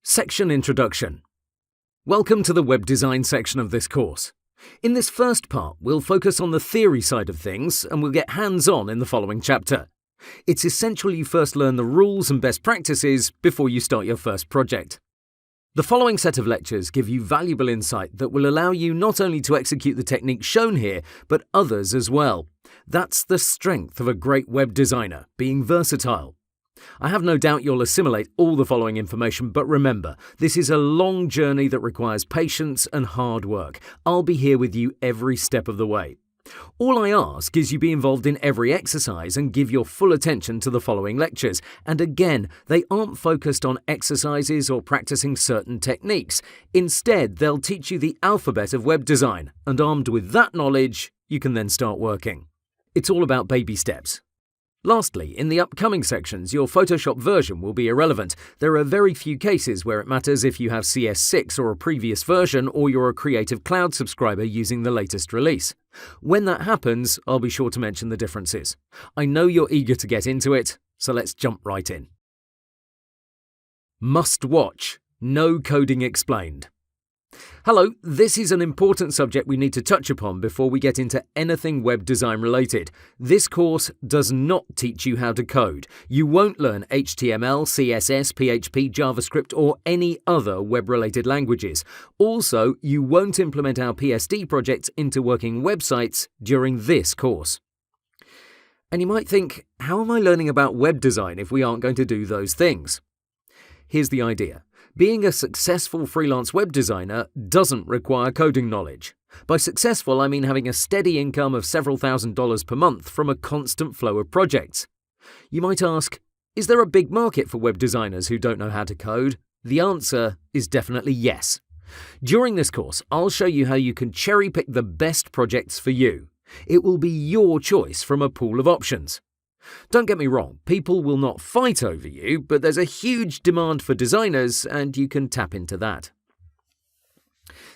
Section Introduction. Welcome to the web design section of this course. In this first part, we'll focus on the theory side of things and we'll get hands-on in the following chapter. It's essential you first learn the rules and best practices before you start your first project. The following set of lectures give you valuable insight that will allow you not only to execute the techniques shown here, but others as well. That's the strength of a great web designer, being versatile. I have no doubt you'll assimilate all the following information, but remember, this is a long journey that requires patience and hard work. I'll be here with you every step of the way. All I ask is you be involved in every exercise and give your full attention to the following lectures. And again, they aren't focused on exercises or practicing certain techniques. Instead, they'll teach you the alphabet of web design, and armed with that knowledge, you can then start working. It's all about baby steps. Lastly, in the upcoming sections, your Photoshop version will be irrelevant. There are very few cases where it matters if you have CS6 or a previous version or you're a Creative Cloud subscriber using the latest release. When that happens, I'll be sure to mention the differences. I know you're eager to get into it, so let's jump right in. Must watch. No coding explained. Hello, this is an important subject we need to touch upon before we get into anything web design related. This course does not teach you how to code. You won't learn HTML, CSS, PHP, JavaScript, or any other web-related languages. Also, you won't implement our PSD projects into working websites during this course. And you might think, how am I learning about web design if we aren't going to do those things? Here's the idea. Being a successful freelance web designer doesn't require coding knowledge. By successful, I mean having a steady income of several $1,000s per month from a constant flow of projects. You might ask, is there a big market for web designers who don't know how to code? The answer is definitely yes. During this course, I'll show you how you can cherry-pick the best projects for you. It will be your choice from a pool of options. Don't get me wrong, people will not fight over you, but there's a huge demand for designers and you can tap into that.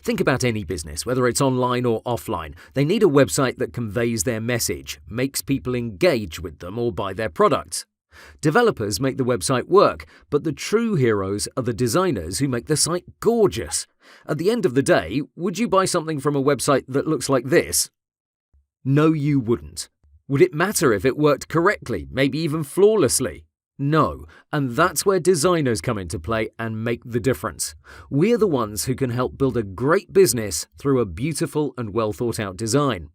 Think about any business, whether it's online or offline. They need a website that conveys their message, makes people engage with them or buy their products. Developers make the website work, but the true heroes are the designers who make the site gorgeous. At the end of the day, would you buy something from a website that looks like this? No, you wouldn't. Would it matter if it worked correctly, maybe even flawlessly? No, and that's where designers come into play and make the difference. We're the ones who can help build a great business through a beautiful and well thought out design.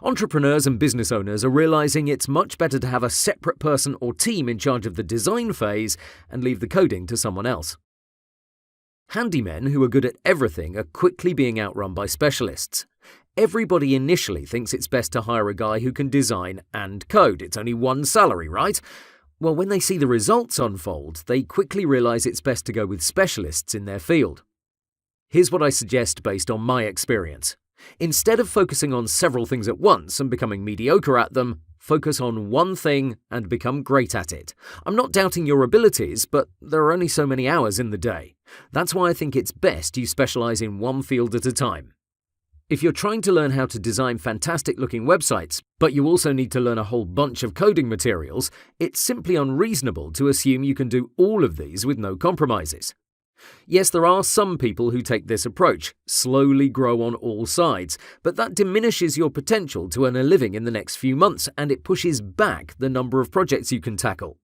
Entrepreneurs and business owners are realizing it's much better to have a separate person or team in charge of the design phase and leave the coding to someone else. Handymen who are good at everything are quickly being outrun by specialists. Everybody initially thinks it's best to hire a guy who can design and code. It's only one salary, right? Well, when they see the results unfold, they quickly realize it's best to go with specialists in their field. Here's what I suggest based on my experience. Instead of focusing on several things at once and becoming mediocre at them, focus on one thing and become great at it. I'm not doubting your abilities, but there are only so many hours in the day. That's why I think it's best you specialize in one field at a time. If you're trying to learn how to design fantastic-looking websites, but you also need to learn a whole bunch of coding materials, it's simply unreasonable to assume you can do all of these with no compromises. Yes, there are some people who take this approach, slowly grow on all sides, but that diminishes your potential to earn a living in the next few months, and it pushes back the number of projects you can tackle.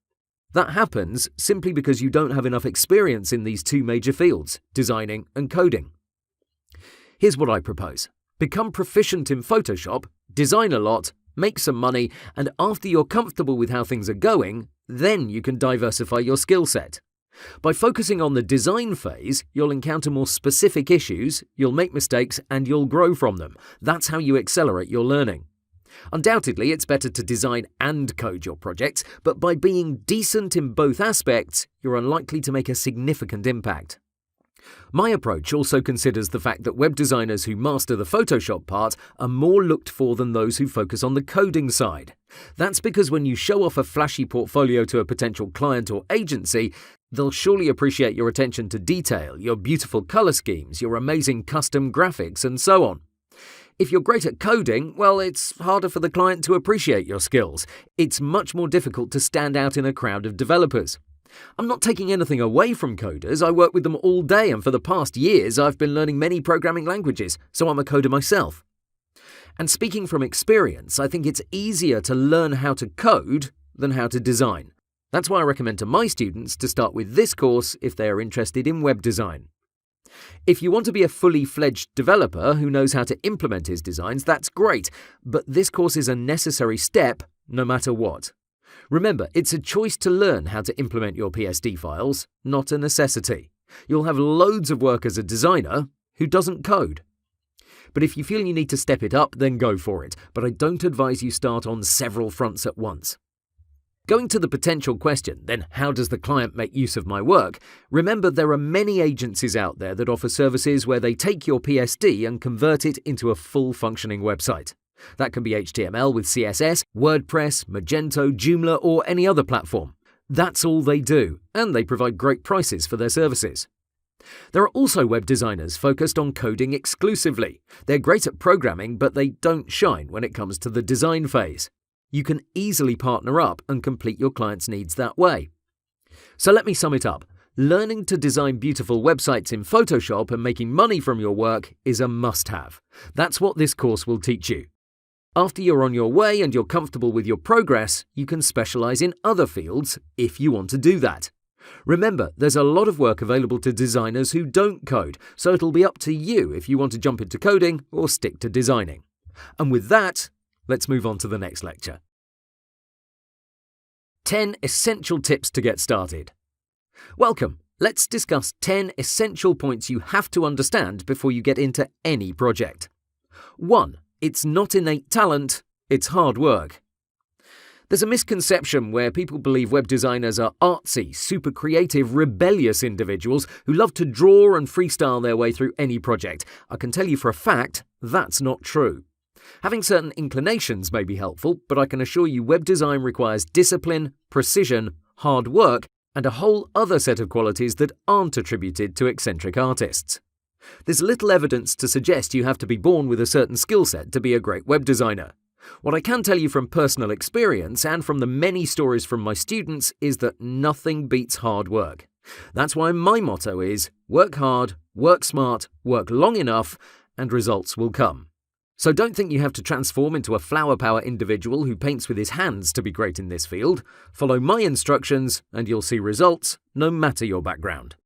That happens simply because you don't have enough experience in these two major fields, designing and coding. Here's what I propose. Become proficient in Photoshop, design a lot, make some money, and after you're comfortable with how things are going, then you can diversify your skill set. By focusing on the design phase, you'll encounter more specific issues, you'll make mistakes, and you'll grow from them. That's how you accelerate your learning. Undoubtedly, it's better to design and code your projects, but by being decent in both aspects, you're unlikely to make a significant impact. My approach also considers the fact that web designers who master the Photoshop part are more looked for than those who focus on the coding side. That's because when you show off a flashy portfolio to a potential client or agency, they'll surely appreciate your attention to detail, your beautiful color schemes, your amazing custom graphics, and so on. If you're great at coding, well, it's harder for the client to appreciate your skills. It's much more difficult to stand out in a crowd of developers. I'm not taking anything away from coders. I work with them all day, and for the past years I've been learning many programming languages, so I'm a coder myself. And speaking from experience, I think it's easier to learn how to code than how to design. That's why I recommend to my students to start with this course if they are interested in web design. If you want to be a fully fledged developer who knows how to implement his designs, that's great, but this course is a necessary step no matter what. Remember, it's a choice to learn how to implement your PSD files, not a necessity. You'll have loads of work as a designer who doesn't code. But if you feel you need to step it up, then go for it, but I don't advise you start on several fronts at once. Going to the potential question, then how does the client make use of my work? Remember, there are many agencies out there that offer services where they take your PSD and convert it into a full functioning website. That can be HTML with CSS, WordPress, Magento, Joomla, or any other platform. That's all they do, and they provide great prices for their services. There are also web designers focused on coding exclusively. They're great at programming, but they don't shine when it comes to the design phase. You can easily partner up and complete your client's needs that way. So let me sum it up. Learning to design beautiful websites in Photoshop and making money from your work is a must-have. That's what this course will teach you. After you're on your way and you're comfortable with your progress, you can specialize in other fields if you want to do that. Remember, there's a lot of work available to designers who don't code, so it'll be up to you if you want to jump into coding or stick to designing. And with that, let's move on to the next lecture. 10 essential tips to get started. Welcome. Let's discuss 10 essential points you have to understand before you get into any project. 1. It's not innate talent, it's hard work. There's a misconception where people believe web designers are artsy, super creative, rebellious individuals who love to draw and freestyle their way through any project. I can tell you for a fact, that's not true. Having certain inclinations may be helpful, but I can assure you web design requires discipline, precision, hard work, and a whole other set of qualities that aren't attributed to eccentric artists. There's little evidence to suggest you have to be born with a certain skill set to be a great web designer. What I can tell you from personal experience and from the many stories from my students is that nothing beats hard work. That's why my motto is work hard, work smart, work long enough, and results will come. So don't think you have to transform into a flower power individual who paints with his hands to be great in this field. Follow my instructions and you'll see results, no matter your background.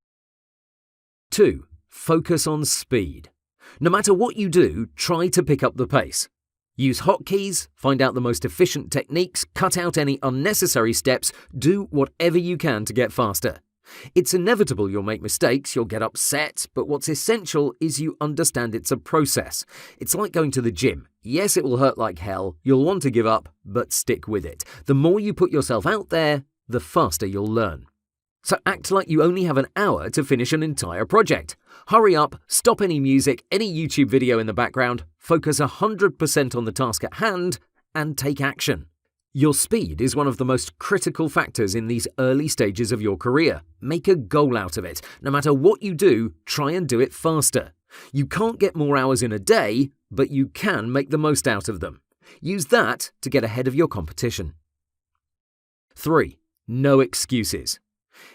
2. Focus on speed. No matter what you do, try to pick up the pace. Use hotkeys, find out the most efficient techniques, cut out any unnecessary steps, do whatever you can to get faster. It's inevitable you'll make mistakes, you'll get upset, but what's essential is you understand it's a process. It's like going to the gym. Yes, it will hurt like hell, you'll want to give up, but stick with it. The more you put yourself out there, the faster you'll learn. So act like you only have an hour to finish an entire project. Hurry up, stop any music, any YouTube video in the background, focus 100% on the task at hand, and take action. Your speed is one of the most critical factors in these early stages of your career. Make a goal out of it. No matter what you do, try and do it faster. You can't get more hours in a day, but you can make the most out of them. Use that to get ahead of your competition. 3. No excuses.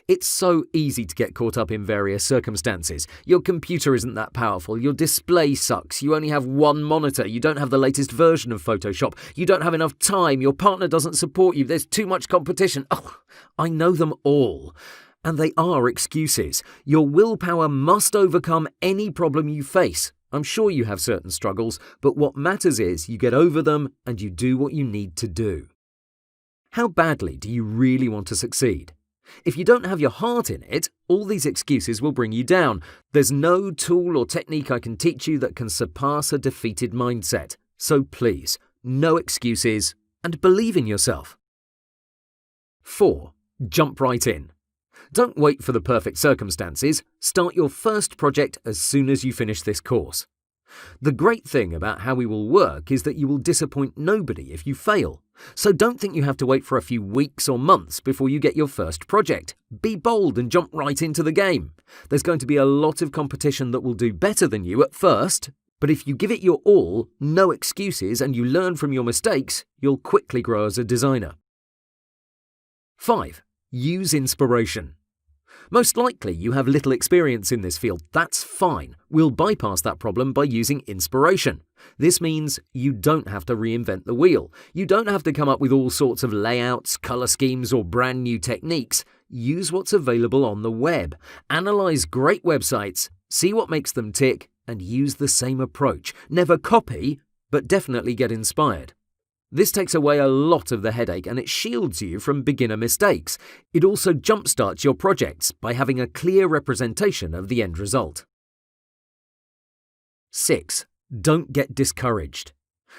It's so easy to get caught up in various circumstances. Your computer isn't that powerful, your display sucks, you only have one monitor, you don't have the latest version of Photoshop, you don't have enough time, your partner doesn't support you, there's too much competition. Oh, I know them all. And they are excuses. Your willpower must overcome any problem you face. I'm sure you have certain struggles, but what matters is you get over them and you do what you need to do. How badly do you really want to succeed? If you don't have your heart in it, all these excuses will bring you down. There's no tool or technique I can teach you that can surpass a defeated mindset. So please, no excuses and believe in yourself. 4. Jump right in. Don't wait for the perfect circumstances. Start your first project as soon as you finish this course. The great thing about how we will work is that you will disappoint nobody if you fail. So don't think you have to wait for a few weeks or months before you get your first project. Be bold and jump right into the game. There's going to be a lot of competition that will do better than you at first, but if you give it your all, no excuses, and you learn from your mistakes, you'll quickly grow as a designer. 5. Use inspiration. Most likely you have little experience in this field. That's fine. We'll bypass that problem by using inspiration. This means you don't have to reinvent the wheel. You don't have to come up with all sorts of layouts, color schemes, or brand new techniques. Use what's available on the web. Analyze great websites, see what makes them tick, and use the same approach. Never copy, but definitely get inspired. This takes away a lot of the headache and it shields you from beginner mistakes. It also jumpstarts your projects by having a clear representation of the end result. 6. Don't get discouraged.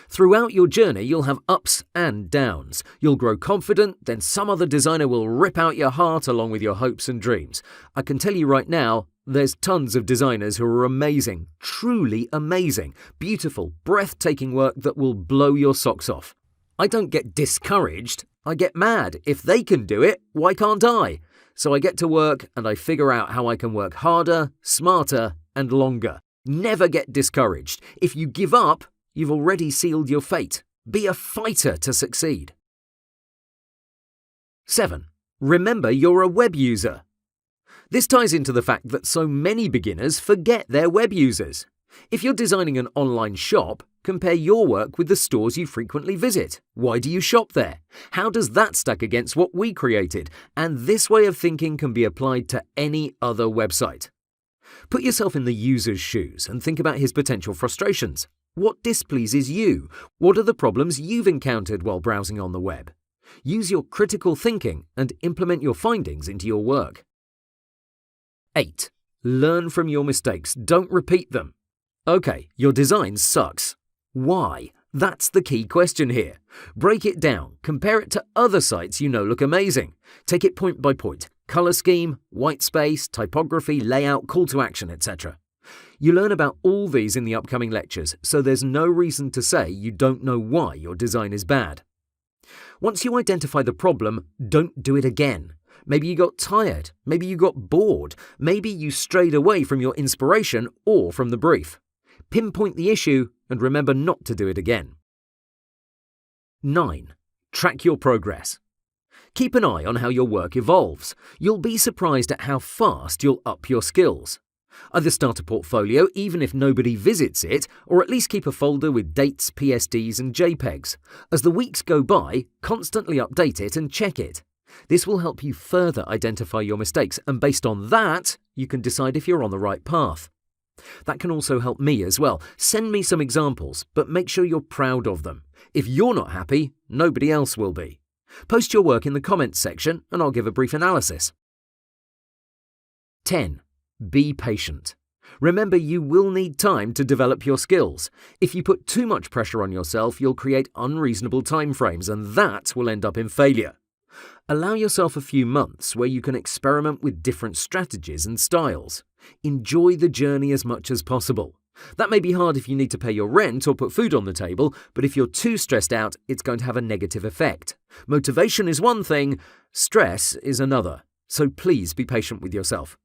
Throughout your journey, you'll have ups and downs. You'll grow confident, then some other designer will rip out your heart along with your hopes and dreams. I can tell you right now, there's tons of designers who are amazing, truly amazing, beautiful, breathtaking work that will blow your socks off. I don't get discouraged, I get mad. If they can do it, why can't I? So I get to work and I figure out how I can work harder, smarter, and longer. Never get discouraged. If you give up, you've already sealed your fate. Be a fighter to succeed. 7. Remember you're a web user. This ties into the fact that so many beginners forget they're web users. If you're designing an online shop, compare your work with the stores you frequently visit. Why do you shop there? How does that stack against what we created? And this way of thinking can be applied to any other website. Put yourself in the user's shoes and think about his potential frustrations. What displeases you? What are the problems you've encountered while browsing on the web? Use your critical thinking and implement your findings into your work. 8. Learn from your mistakes. Don't repeat them. Okay, your design sucks. Why? That's the key question here. Break it down. Compare it to other sites you know look amazing. Take it point by point. Color scheme, white space, typography, layout, call to action, etc. You learn about all these in the upcoming lectures, so there's no reason to say you don't know why your design is bad. Once you identify the problem, don't do it again. Maybe you got tired. Maybe you got bored. Maybe you strayed away from your inspiration or from the brief. Pinpoint the issue and remember not to do it again. 9. Track your progress. Keep an eye on how your work evolves. You'll be surprised at how fast you'll up your skills. Either start a portfolio even if nobody visits it, or at least keep a folder with dates, PSDs and JPEGs. As the weeks go by, constantly update it and check it. This will help you further identify your mistakes, and based on that, you can decide if you're on the right path. That can also help me as well. Send me some examples, but make sure you're proud of them. If you're not happy, nobody else will be. Post your work in the comments section and I'll give a brief analysis. 10. Be patient. Remember, you will need time to develop your skills. If you put too much pressure on yourself, you'll create unreasonable timeframes, and that will end up in failure. Allow yourself a few months where you can experiment with different strategies and styles. Enjoy the journey as much as possible. That may be hard if you need to pay your rent or put food on the table, but if you're too stressed out, it's going to have a negative effect. Motivation is one thing, stress is another. So please be patient with yourself.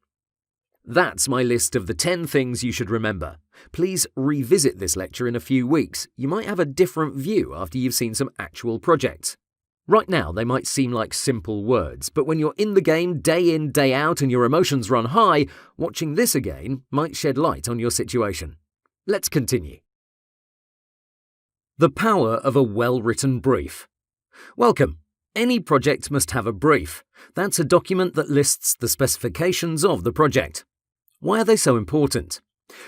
That's my list of the 10 things you should remember. Please revisit this lecture in a few weeks. You might have a different view after you've seen some actual projects. Right now, they might seem like simple words, but when you're in the game day in, day out and your emotions run high, watching this again might shed light on your situation. Let's continue. The power of a well-written brief. Welcome. Any project must have a brief. That's a document that lists the specifications of the project. Why are they so important?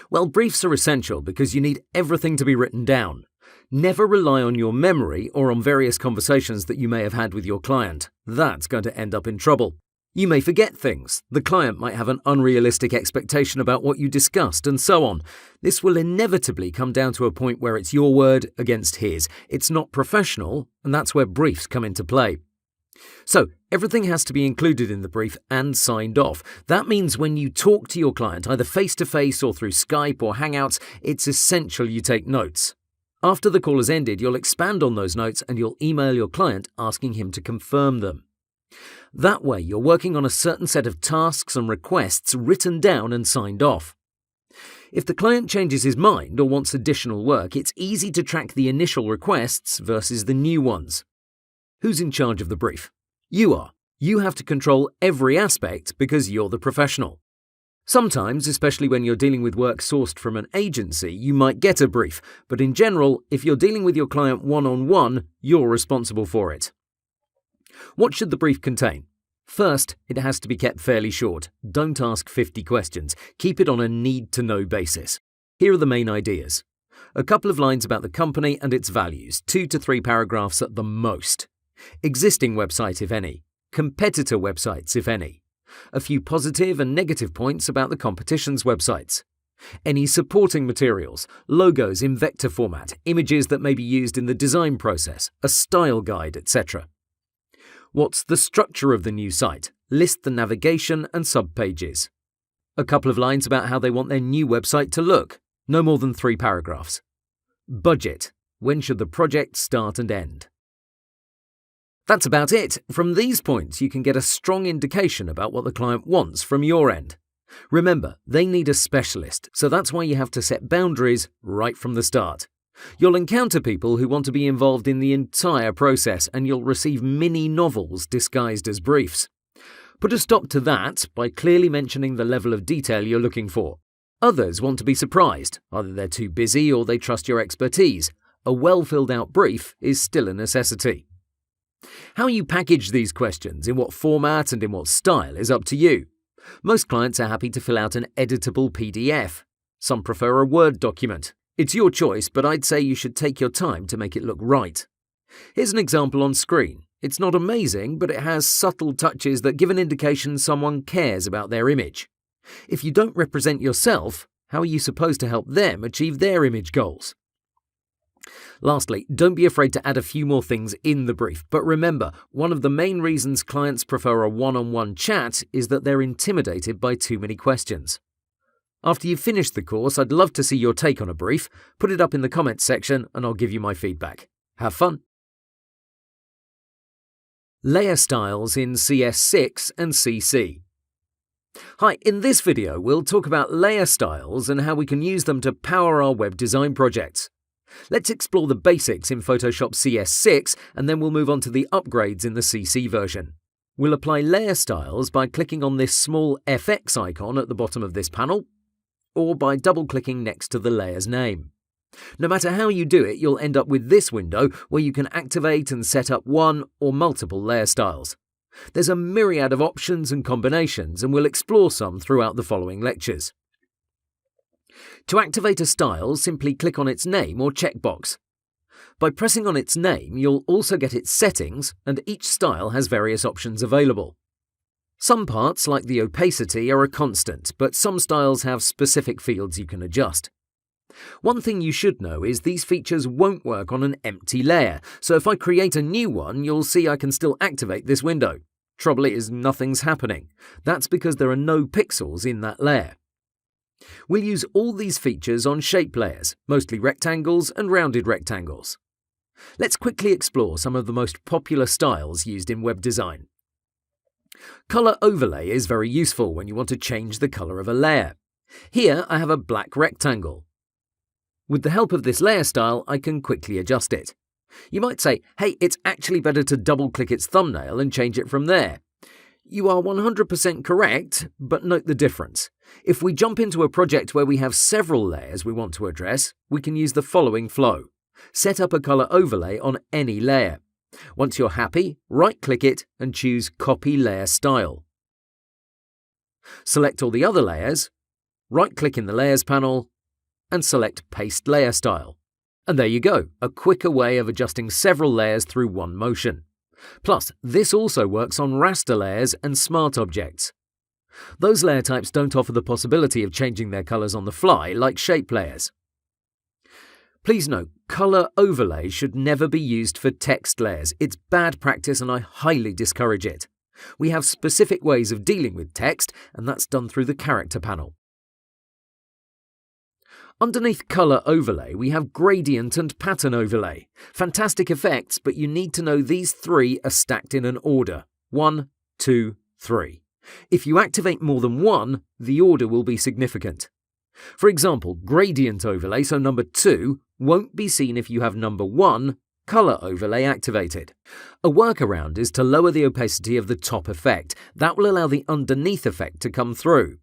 Well, briefs are essential because you need everything to be written down. Never rely on your memory or on various conversations that you may have had with your client. That's going to end up in trouble. You may forget things. The client might have an unrealistic expectation about what you discussed, and so on. This will inevitably come down to a point where it's your word against his. It's not professional, and that's where briefs come into play. So, everything has to be included in the brief and signed off. That means when you talk to your client, either face-to-face or through Skype or Hangouts, it's essential you take notes. After the call has ended, you'll expand on those notes and you'll email your client asking him to confirm them. That way, you're working on a certain set of tasks and requests written down and signed off. If the client changes his mind or wants additional work, it's easy to track the initial requests versus the new ones. Who's in charge of the brief? You are. You have to control every aspect because you're the professional. Sometimes, especially when you're dealing with work sourced from an agency, you might get a brief, but in general, if you're dealing with your client one-on-one, you're responsible for it. What should the brief contain? First, it has to be kept fairly short. Don't ask 50 questions. Keep it on a need-to-know basis. Here are the main ideas. A couple of lines about the company and its values, 2 to 3 paragraphs at the most. Existing website, if any. Competitor websites, if any. A few positive and negative points about the competition's websites. Any supporting materials, logos in vector format, images that may be used in the design process, a style guide, etc. What's the structure of the new site? List the navigation and subpages. A couple of lines about how they want their new website to look. No more than 3 paragraphs. Budget. When should the project start and end? That's about it. From these points, you can get a strong indication about what the client wants from your end. Remember, they need a specialist, so that's why you have to set boundaries right from the start. You'll encounter people who want to be involved in the entire process, and you'll receive mini novels disguised as briefs. Put a stop to that by clearly mentioning the level of detail you're looking for. Others want to be surprised. Either they're too busy or they trust your expertise. A well-filled-out brief is still a necessity. How you package these questions, in what format and in what style, is up to you. Most clients are happy to fill out an editable PDF. Some prefer a Word document. It's your choice, but I'd say you should take your time to make it look right. Here's an example on screen. It's not amazing, but it has subtle touches that give an indication someone cares about their image. If you don't represent yourself, how are you supposed to help them achieve their image goals? Lastly, don't be afraid to add a few more things in the brief, but remember, one of the main reasons clients prefer a one-on-one chat is that they're intimidated by too many questions. After you've finished the course, I'd love to see your take on a brief. Put it up in the comments section and I'll give you my feedback. Have fun! Layer styles in CS6 and CC. Hi, in this video we'll talk about layer styles and how we can use them to power our web design projects. Let's explore the basics in Photoshop CS6 and then we'll move on to the upgrades in the CC version. We'll apply layer styles by clicking on this small FX icon at the bottom of this panel, or by double-clicking next to the layer's name. No matter how you do it, you'll end up with this window where you can activate and set up one or multiple layer styles. There's a myriad of options and combinations, and we'll explore some throughout the following lectures. To activate a style, simply click on its name or checkbox. By pressing on its name, you'll also get its settings, and each style has various options available. Some parts, like the opacity, are a constant, but some styles have specific fields you can adjust. One thing you should know is these features won't work on an empty layer, so if I create a new one, you'll see I can still activate this window. Trouble is, nothing's happening. That's because there are no pixels in that layer. We'll use all these features on shape layers, mostly rectangles and rounded rectangles. Let's quickly explore some of the most popular styles used in web design. Color overlay is very useful when you want to change the color of a layer. Here I have a black rectangle. With the help of this layer style, I can quickly adjust it. You might say, hey, it's actually better to double-click its thumbnail and change it from there. You are 100% correct, but note the difference. If we jump into a project where we have several layers we want to address, we can use the following flow. Set up a color overlay on any layer. Once you're happy, right-click it and choose Copy Layer Style. Select all the other layers, right-click in the Layers panel, and select Paste Layer Style. And there you go, a quicker way of adjusting several layers through one motion. Plus, this also works on raster layers and smart objects. Those layer types don't offer the possibility of changing their colors on the fly like shape layers. Please note, color overlay should never be used for text layers. It's bad practice and I highly discourage it. We have specific ways of dealing with text, and that's done through the character panel. Underneath color overlay, we have gradient and pattern overlay. Fantastic effects, but you need to know these three are stacked in an order. 1, 2, 3. If you activate more than one, the order will be significant. For example, gradient overlay, so number 2, won't be seen if you have number 1 Color overlay activated. A workaround is to lower the opacity of the top effect. That will allow the underneath effect to come through.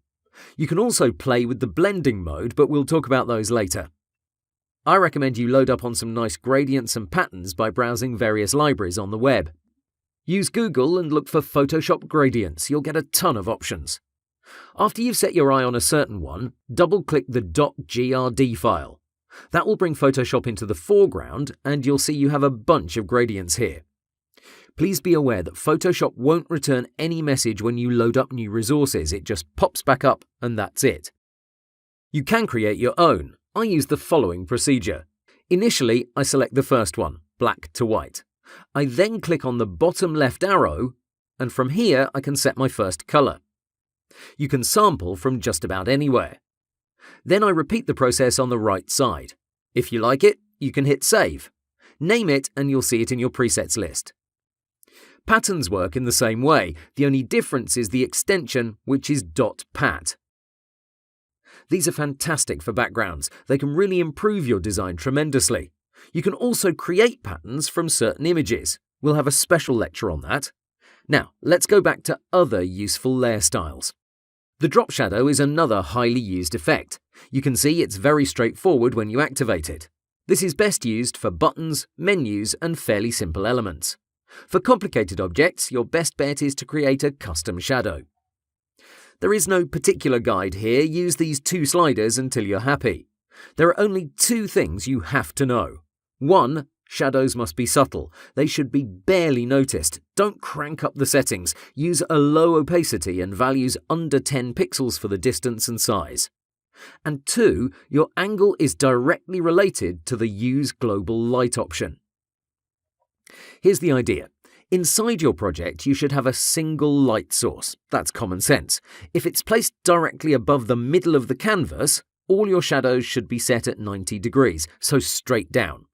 You can also play with the blending mode, but we'll talk about those later. I recommend you load up on some nice gradients and patterns by browsing various libraries on the web. Use Google and look for Photoshop gradients. You'll get a ton of options. After you've set your eye on a certain one, double-click the .grd file. That will bring Photoshop into the foreground, and you'll see you have a bunch of gradients here. Please be aware that Photoshop won't return any message when you load up new resources. It just pops back up, and that's it. You can create your own. I use the following procedure. Initially, I select the first one, black to white. I then click on the bottom left arrow, and from here I can set my first color. You can sample from just about anywhere. Then I repeat the process on the right side. If you like it, you can hit save. Name it and you'll see it in your presets list. Patterns work in the same way. The only difference is the extension, which is .pat. These are fantastic for backgrounds. They can really improve your design tremendously. You can also create patterns from certain images. We'll have a special lecture on that. Now, let's go back to other useful layer styles. The drop shadow is another highly used effect. You can see it's very straightforward when you activate it. This is best used for buttons, menus, and fairly simple elements. For complicated objects, your best bet is to create a custom shadow. There is no particular guide here. Use these two sliders until you're happy. There are only two things you have to know. 1. Shadows must be subtle. They should be barely noticed. Don't crank up the settings. Use a low opacity and values under 10 pixels for the distance and size. And 2. Your angle is directly related to the Use Global Light option. Here's the idea. Inside your project, you should have a single light source. That's common sense. If it's placed directly above the middle of the canvas, all your shadows should be set at 90 degrees, so straight down.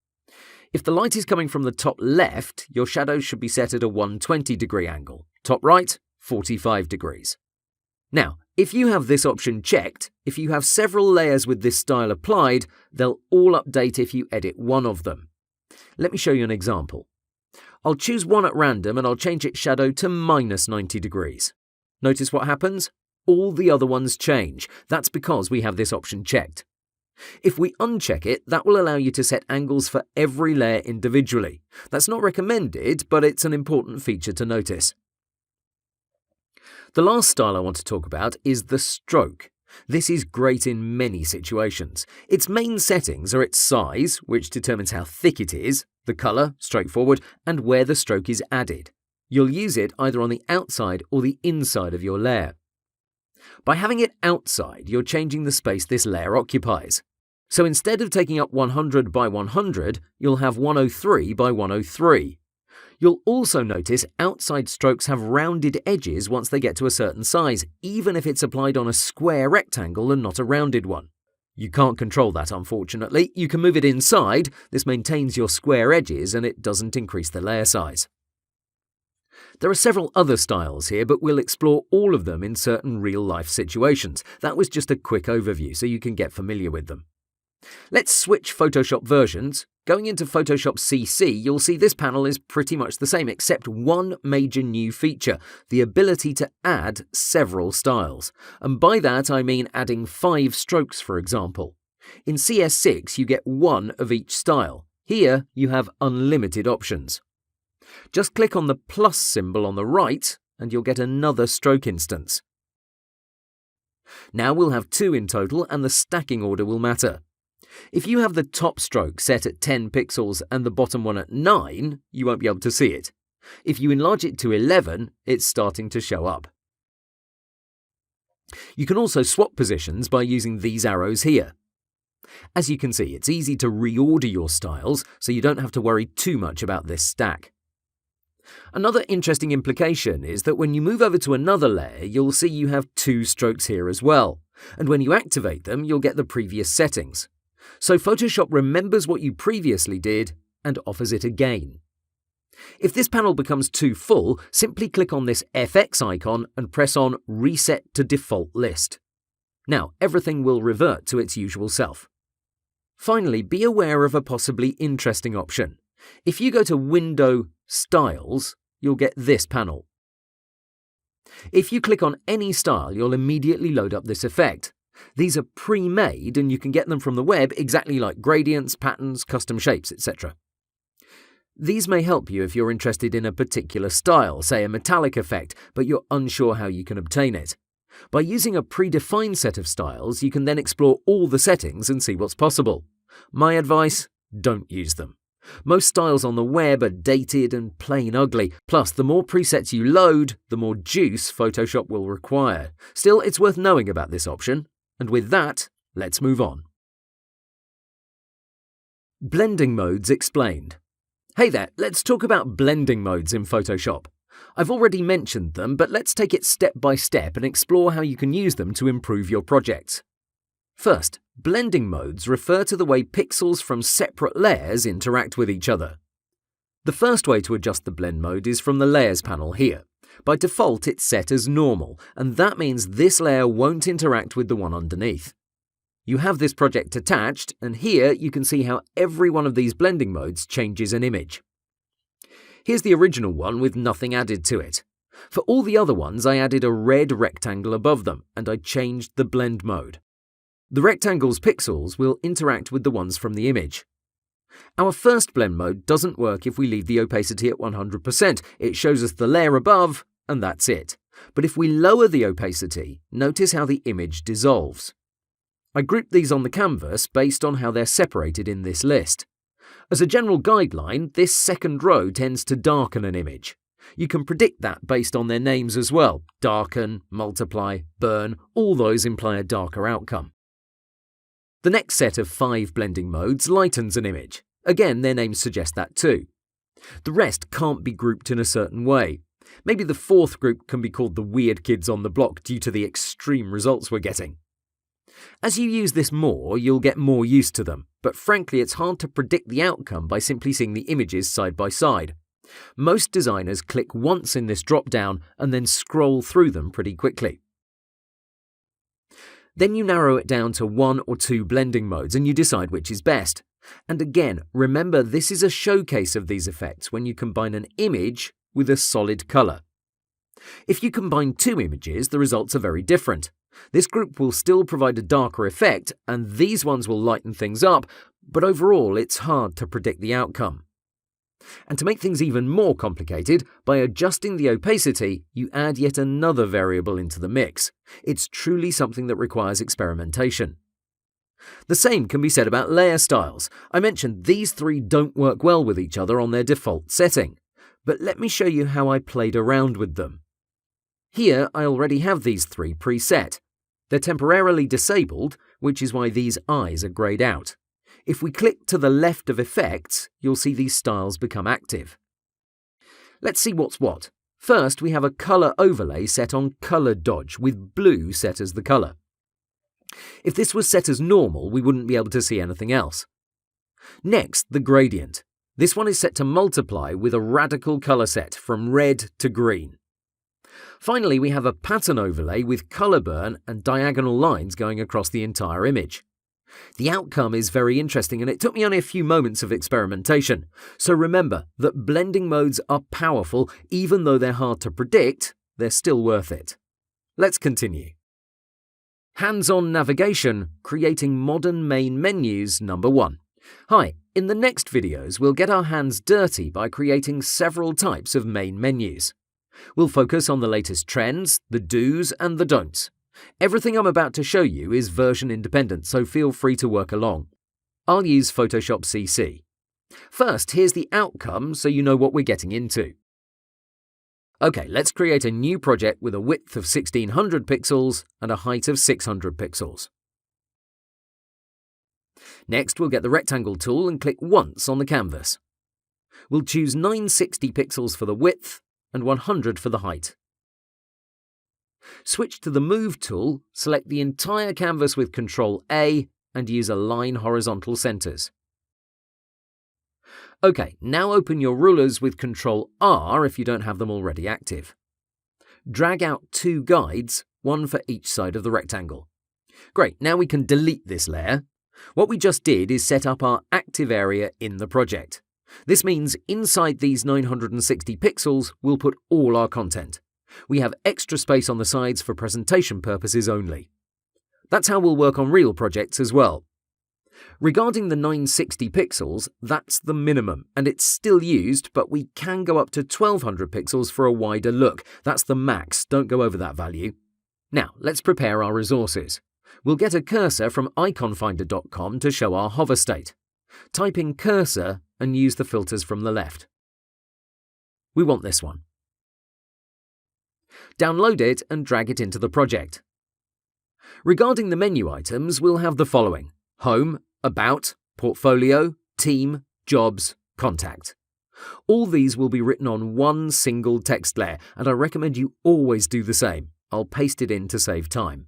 If the light is coming from the top left, your shadows should be set at a 120-degree angle. Top right, 45 degrees. Now, if you have this option checked, if you have several layers with this style applied, they'll all update if you edit one of them. Let me show you an example. I'll choose one at random and I'll change its shadow to -90 degrees. Notice what happens? All the other ones change. That's because we have this option checked. If we uncheck it, that will allow you to set angles for every layer individually. That's not recommended, but it's an important feature to notice. The last style I want to talk about is the stroke. This is great in many situations. Its main settings are its size, which determines how thick it is, the color, straightforward, and where the stroke is added. You'll use it either on the outside or the inside of your layer. By having it outside, you're changing the space this layer occupies. So instead of taking up 100 by 100, you'll have 103 by 103. You'll also notice outside strokes have rounded edges once they get to a certain size, even if it's applied on a square rectangle and not a rounded one. You can't control that, unfortunately. You can move it inside. This maintains your square edges and it doesn't increase the layer size. There are several other styles here, but we'll explore all of them in certain real-life situations. That was just a quick overview, so you can get familiar with them. Let's switch Photoshop versions. Going into Photoshop CC, you'll see this panel is pretty much the same, except one major new feature, the ability to add several styles. And by that, I mean adding 5 strokes, for example. In CS6, you get one of each style. Here, you have unlimited options. Just click on the plus symbol on the right, and you'll get another stroke instance. Now we'll have 2 in total, and the stacking order will matter. If you have the top stroke set at 10 pixels and the bottom one at 9, you won't be able to see it. If you enlarge it to 11, it's starting to show up. You can also swap positions by using these arrows here. As you can see, it's easy to reorder your styles, so you don't have to worry too much about this stack. Another interesting implication is that when you move over to another layer, you'll see you have 2 strokes here as well. And when you activate them, you'll get the previous settings. So Photoshop remembers what you previously did and offers it again. If this panel becomes too full, simply click on this FX icon and press on Reset to Default List. Now everything will revert to its usual self. Finally, be aware of a possibly interesting option. If you go to Window, Styles, you'll get this panel. If you click on any style, you'll immediately load up this effect. These are pre-made and you can get them from the web exactly like gradients, patterns, custom shapes, etc. These may help you if you're interested in a particular style, say a metallic effect, but you're unsure how you can obtain it. By using a predefined set of styles, you can then explore all the settings and see what's possible. My advice: don't use them. Most styles on the web are dated and plain ugly, plus the more presets you load, the more juice Photoshop will require. Still, it's worth knowing about this option. And with that, let's move on. Blending modes explained. Hey there, let's talk about blending modes in Photoshop. I've already mentioned them, but let's take it step by step and explore how you can use them to improve your projects. First, blending modes refer to the way pixels from separate layers interact with each other. The first way to adjust the blend mode is from the Layers panel here. By default, it's set as normal, and that means this layer won't interact with the one underneath. You have this project attached, and here you can see how every one of these blending modes changes an image. Here's the original one with nothing added to it. For all the other ones, I added a red rectangle above them, and I changed the blend mode. The rectangle's pixels will interact with the ones from the image. Our first blend mode doesn't work if we leave the opacity at 100%. It shows us the layer above, and that's it. But if we lower the opacity, notice how the image dissolves. I grouped these on the canvas based on how they're separated in this list. As a general guideline, this second row tends to darken an image. You can predict that based on their names as well. Darken, multiply, burn, all those imply a darker outcome. The next set of 5 blending modes lightens an image. Again, their names suggest that too. The rest can't be grouped in a certain way. Maybe the fourth group can be called the weird kids on the block due to the extreme results we're getting. As you use this more, you'll get more used to them, but frankly it's hard to predict the outcome by simply seeing the images side by side. Most designers click once in this drop-down and then scroll through them pretty quickly. Then you narrow it down to 1 or 2 blending modes and you decide which is best. And again, remember this is a showcase of these effects when you combine an image with a solid colour. If you combine 2 images, the results are very different. This group will still provide a darker effect and these ones will lighten things up, but overall it's hard to predict the outcome. And to make things even more complicated, by adjusting the opacity, you add yet another variable into the mix. It's truly something that requires experimentation. The same can be said about layer styles. I mentioned these 3 don't work well with each other on their default setting, but let me show you how I played around with them. Here I already have these 3 preset. They're temporarily disabled, which is why these eyes are greyed out. If we click to the left of effects, you'll see these styles become active. Let's see what's what. First, we have a colour overlay set on colour dodge, with blue set as the colour. If this was set as normal, we wouldn't be able to see anything else. Next, the gradient. This one is set to multiply with a radical colour set from red to green. Finally, we have a pattern overlay with colour burn and diagonal lines going across the entire image. The outcome is very interesting and it took me only a few moments of experimentation. So remember that blending modes are powerful, even though they're hard to predict, they're still worth it. Let's continue. Hands-on navigation, creating modern main menus, number 1. Hi, in the next videos we'll get our hands dirty by creating several types of main menus. We'll focus on the latest trends, the do's and the don'ts. Everything I'm about to show you is version independent, so feel free to work along. I'll use Photoshop CC. First, here's the outcome so you know what we're getting into. Okay, let's create a new project with a width of 1600 pixels and a height of 600 pixels. Next, we'll get the rectangle tool and click once on the canvas. We'll choose 960 pixels for the width and 100 for the height. Switch to the Move tool, select the entire canvas with Ctrl A and use Align Horizontal Centers. OK, now open your rulers with Ctrl R if you don't have them already active. Drag out 2 guides, one for each side of the rectangle. Great, now we can delete this layer. What we just did is set up our active area in the project. This means inside these 960 pixels, we'll put all our content. We have extra space on the sides for presentation purposes only. That's how we'll work on real projects as well. Regarding the 960 pixels, that's the minimum, and it's still used, but we can go up to 1200 pixels for a wider look. That's the max, don't go over that value. Now, let's prepare our resources. We'll get a cursor from iconfinder.com to show our hover state. Type in cursor and use the filters from the left. We want this one. Download it and drag it into the project. Regarding the menu items, we'll have the following: Home, About, Portfolio, Team, Jobs, Contact. All these will be written on one single text layer, and I recommend you always do the same. I'll paste it in to save time.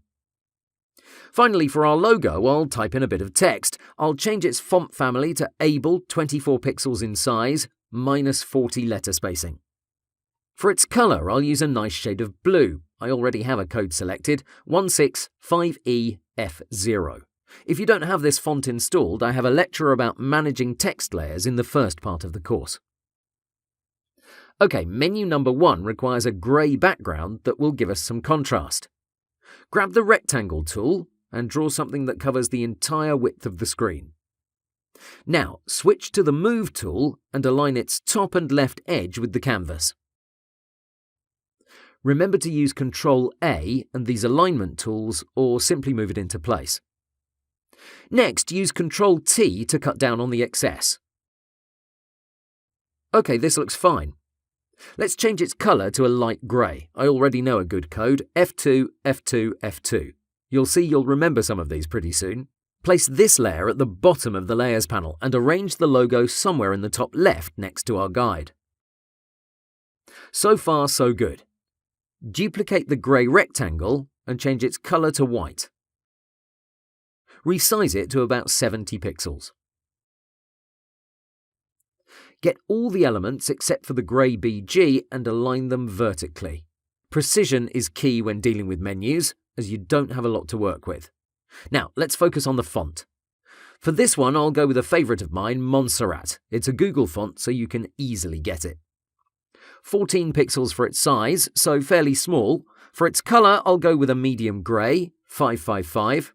Finally, for our logo, I'll type in a bit of text. I'll change its font family to Able 24 pixels in size, -40 letter spacing. For its colour, I'll use a nice shade of blue. I already have a code selected, 165EF0. If you don't have this font installed, I have a lecture about managing text layers in the first part of the course. Okay, menu number 1 requires a grey background that will give us some contrast. Grab the rectangle tool and draw something that covers the entire width of the screen. Now, switch to the Move tool and align its top and left edge with the canvas. Remember to use Ctrl-A and these alignment tools, or simply move it into place. Next, use Ctrl-T to cut down on the excess. Okay, this looks fine. Let's change its colour to a light grey. I already know a good code, F2, F2, F2. You'll see you'll remember some of these pretty soon. Place this layer at the bottom of the Layers panel and arrange the logo somewhere in the top left next to our guide. So far, so good. Duplicate the grey rectangle and change its colour to white. Resize it to about 70 pixels. Get all the elements except for the grey BG and align them vertically. Precision is key when dealing with menus, as you don't have a lot to work with. Now, let's focus on the font. For this one, I'll go with a favourite of mine, Montserrat. It's a Google font, so you can easily get it. 14 pixels for its size, so fairly small. For its colour, I'll go with a medium grey, 555.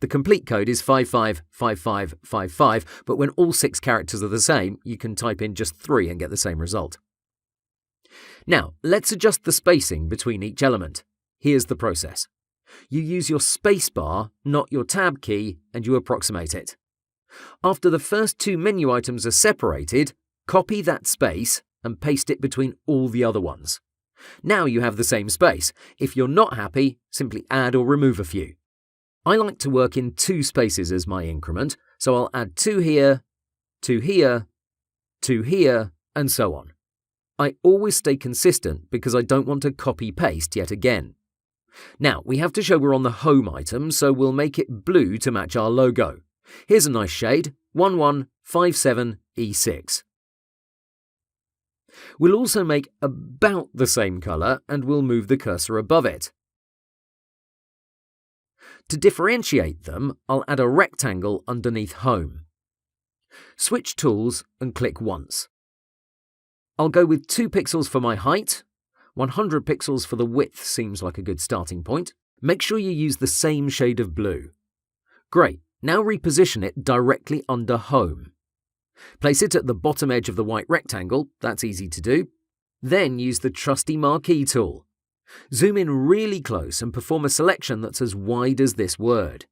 The complete code is 555555, but when all 6 characters are the same, you can type in just 3 and get the same result. Now, let's adjust the spacing between each element. Here's the process. You use your spacebar, not your tab key, and you approximate it. After the first 2 menu items are separated, copy that space and paste it between all the other ones. Now you have the same space. If you're not happy, simply add or remove a few. I like to work in 2 spaces as my increment, so I'll add 2 here, 2 here, 2 here, and so on. I always stay consistent because I don't want to copy-paste yet again. Now, we have to show we're on the home item, so we'll make it blue to match our logo. Here's a nice shade, 1157E6. We'll also make about the same colour and we'll move the cursor above it. To differentiate them, I'll add a rectangle underneath Home. Switch tools and click once. I'll go with 2 pixels for my height. 100 pixels for the width seems like a good starting point. Make sure you use the same shade of blue. Great, now reposition it directly under Home. Place it at the bottom edge of the white rectangle, that's easy to do. Then use the trusty marquee tool. Zoom in really close and perform a selection that's as wide as this word.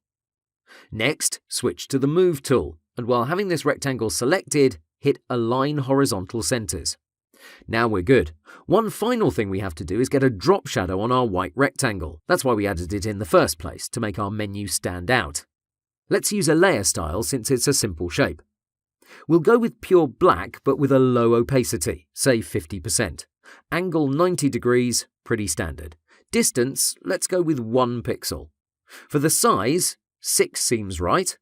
Next, switch to the Move tool, and while having this rectangle selected, hit Align Horizontal Centers. Now we're good. One final thing we have to do is get a drop shadow on our white rectangle. That's why we added it in the first place, to make our menu stand out. Let's use a layer style since it's a simple shape. We'll go with pure black but with a low opacity, say 50%. Angle 90 degrees, pretty standard. Distance, let's go with 1 pixel. For the size, 6 seems right.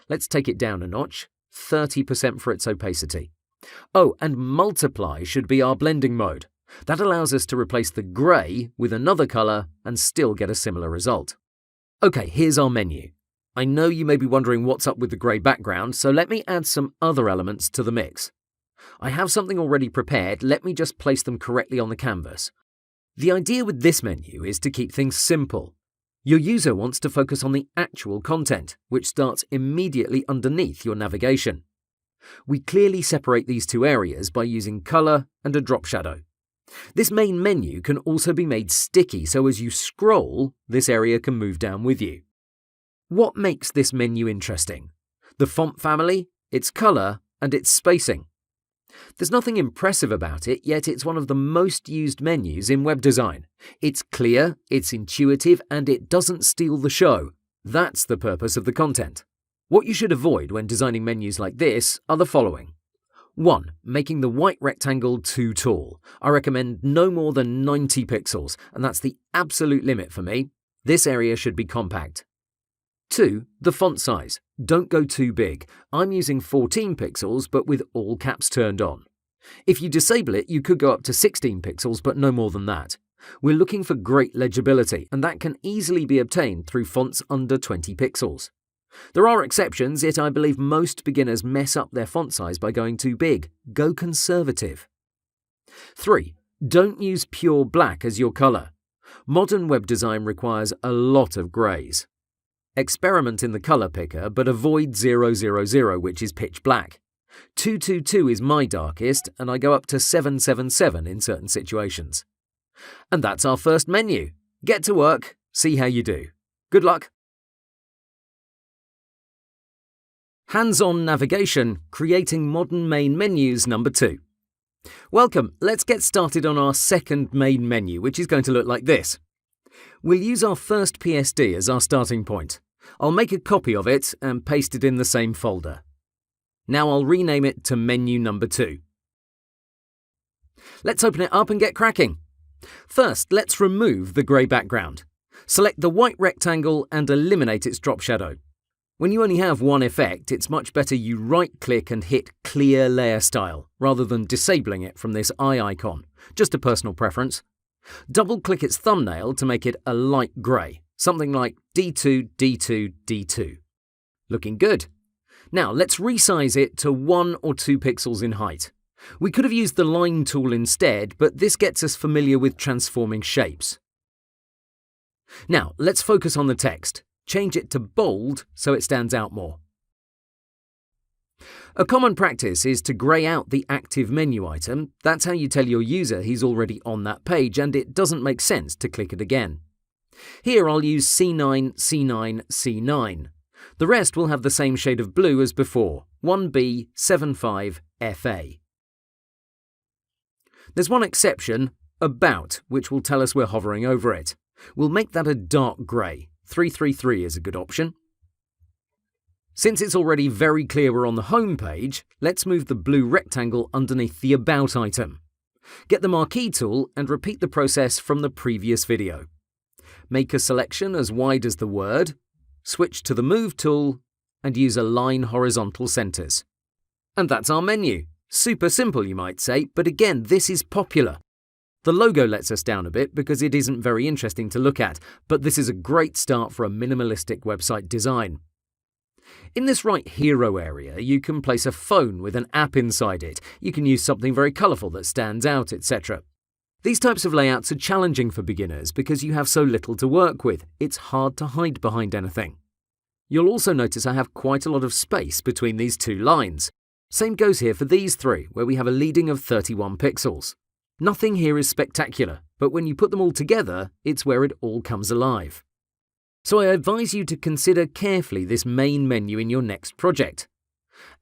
Let's take it down a notch, 30% for its opacity. Oh, and multiply should be our blending mode. That allows us to replace the grey with another colour and still get a similar result. Okay, here's our menu. I know you may be wondering what's up with the grey background, so let me add some other elements to the mix. I have something already prepared, let me just place them correctly on the canvas. The idea with this menu is to keep things simple. Your user wants to focus on the actual content, which starts immediately underneath your navigation. We clearly separate these two areas by using colour and a drop shadow. This main menu can also be made sticky, so as you scroll, this area can move down with you. What makes this menu interesting? The font family, its colour, and its spacing. There's nothing impressive about it, yet it's one of the most used menus in web design. It's clear, it's intuitive, and it doesn't steal the show. That's the purpose of the content. What you should avoid when designing menus like this are the following. 1. Making the white rectangle too tall. I recommend no more than 90 pixels, and that's the absolute limit for me. This area should be compact. 2. The font size. Don't go too big. I'm using 14 pixels, but with all caps turned on. If you disable it, you could go up to 16 pixels, but no more than that. We're looking for great legibility, and that can easily be obtained through fonts under 20 pixels. There are exceptions, yet I believe most beginners mess up their font size by going too big. Go conservative. 3. Don't use pure black as your colour. Modern web design requires a lot of greys. Experiment in the colour picker, but avoid 000, which is pitch black. 222 is my darkest, and I go up to 777 in certain situations. And that's our first menu. Get to work, see how you do. Good luck! Hands-on navigation, creating modern main menus number 2. Welcome, let's get started on our second main menu, which is going to look like this. We'll use our first PSD as our starting point. I'll make a copy of it and paste it in the same folder. Now I'll rename it to menu number 2. Let's open it up and get cracking. First, let's remove the grey background. Select the white rectangle and eliminate its drop shadow. When you only have one effect, it's much better you right-click and hit Clear Layer Style, rather than disabling it from this eye icon. Just a personal preference. Double-click its thumbnail to make it a light grey, something like D2, D2, D2. Looking good. Now let's resize it to 1 or 2 pixels in height. We could have used the line tool instead, but this gets us familiar with transforming shapes. Now let's focus on the text. Change it to bold so it stands out more. A common practice is to grey out the active menu item. That's how you tell your user he's already on that page and it doesn't make sense to click it again. Here I'll use C9, C9, C9. The rest will have the same shade of blue as before, 1B75FA. There's one exception, about, which will tell us we're hovering over it. We'll make that a dark grey. 333 is a good option. Since it's already very clear we're on the home page, let's move the blue rectangle underneath the About item. Get the Marquee tool and repeat the process from the previous video. Make a selection as wide as the word, switch to the Move tool, and use Align Horizontal Centers. And that's our menu. Super simple, you might say, but again, this is popular. The logo lets us down a bit because it isn't very interesting to look at, but this is a great start for a minimalistic website design. In this right hero area, you can place a phone with an app inside it. You can use something very colourful that stands out, etc. These types of layouts are challenging for beginners because you have so little to work with. It's hard to hide behind anything. You'll also notice I have quite a lot of space between these two lines. Same goes here for these three, where we have a leading of 31 pixels. Nothing here is spectacular, but when you put them all together, it's where it all comes alive. So I advise you to consider carefully this main menu in your next project.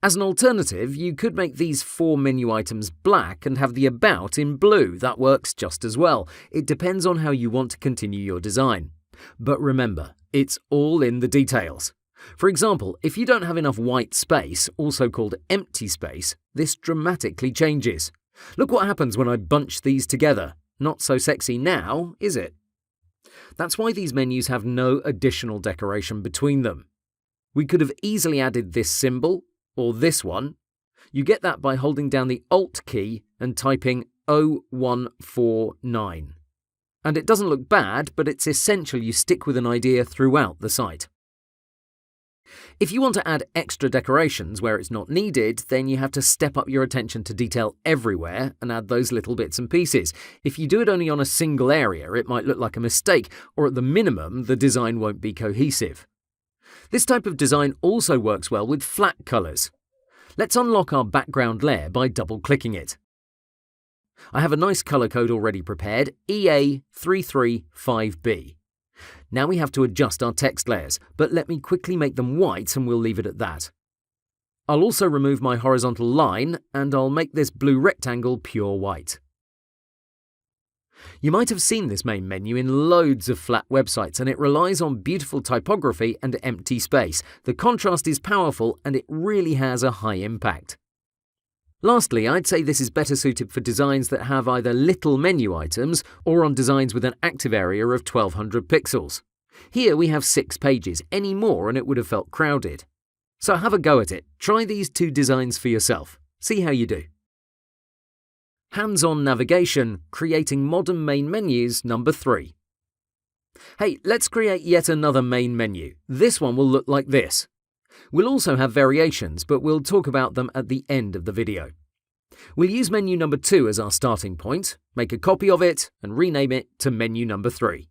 As an alternative, you could make these 4 menu items black and have the About in blue. That works just as well. It depends on how you want to continue your design. But remember, it's all in the details. For example, if you don't have enough white space, also called empty space, this dramatically changes. Look what happens when I bunch these together. Not so sexy now, is it? That's why these menus have no additional decoration between them. We could have easily added this symbol, or this one. You get that by holding down the Alt key and typing 0149. And it doesn't look bad, but it's essential you stick with an idea throughout the site. If you want to add extra decorations where it's not needed, then you have to step up your attention to detail everywhere and add those little bits and pieces. If you do it only on a single area, it might look like a mistake, or at the minimum, the design won't be cohesive. This type of design also works well with flat colours. Let's unlock our background layer by double-clicking it. I have a nice colour code already prepared, EA335B. Now we have to adjust our text layers, but let me quickly make them white and we'll leave it at that. I'll also remove my horizontal line and I'll make this blue rectangle pure white. You might have seen this main menu in loads of flat websites and it relies on beautiful typography and empty space. The contrast is powerful and it really has a high impact. Lastly, I'd say this is better suited for designs that have either little menu items or on designs with an active area of 1200 pixels. Here we have 6 pages, any more and it would have felt crowded. So have a go at it. Try these 2 designs for yourself. See how you do. Hands-on navigation, creating modern main menus, number 3. Hey, let's create yet another main menu. This one will look like this. We'll also have variations, but we'll talk about them at the end of the video. We'll use menu number 2 as our starting point, make a copy of it, and rename it to menu number 3.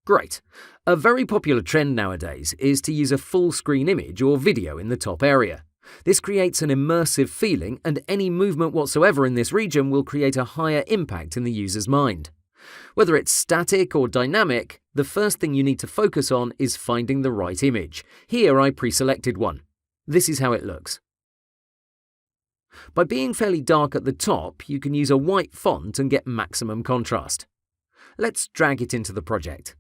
Great. A very popular trend nowadays is to use a full screen image or video in the top area. This creates an immersive feeling, and any movement whatsoever in this region will create a higher impact in the user's mind. Whether it's static or dynamic, the first thing you need to focus on is finding the right image. Here I pre-selected one. This is how it looks. By being fairly dark at the top, you can use a white font and get maximum contrast. Let's drag it into the project.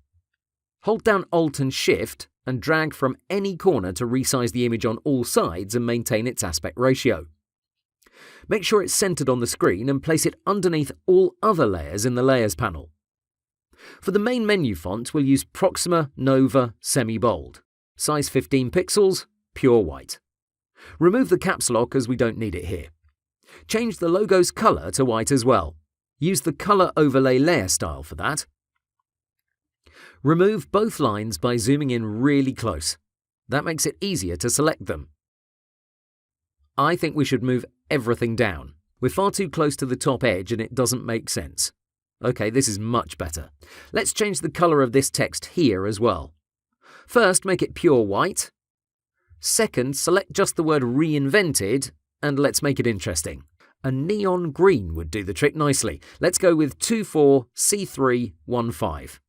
Hold down Alt and Shift and drag from any corner to resize the image on all sides and maintain its aspect ratio. Make sure it's centered on the screen and place it underneath all other layers in the Layers panel. For the main menu font, we'll use Proxima Nova Semi-Bold. Size 15 pixels, pure white. Remove the caps lock as we don't need it here. Change the logo's color to white as well. Use the color overlay layer style for that. Remove both lines by zooming in really close. That makes it easier to select them. I think we should move everything down. We're far too close to the top edge and it doesn't make sense. Okay, this is much better. Let's change the color of this text here as well. First, make it pure white. Second, select just the word reinvented and let's make it interesting. A neon green would do the trick nicely. Let's go with 24C315.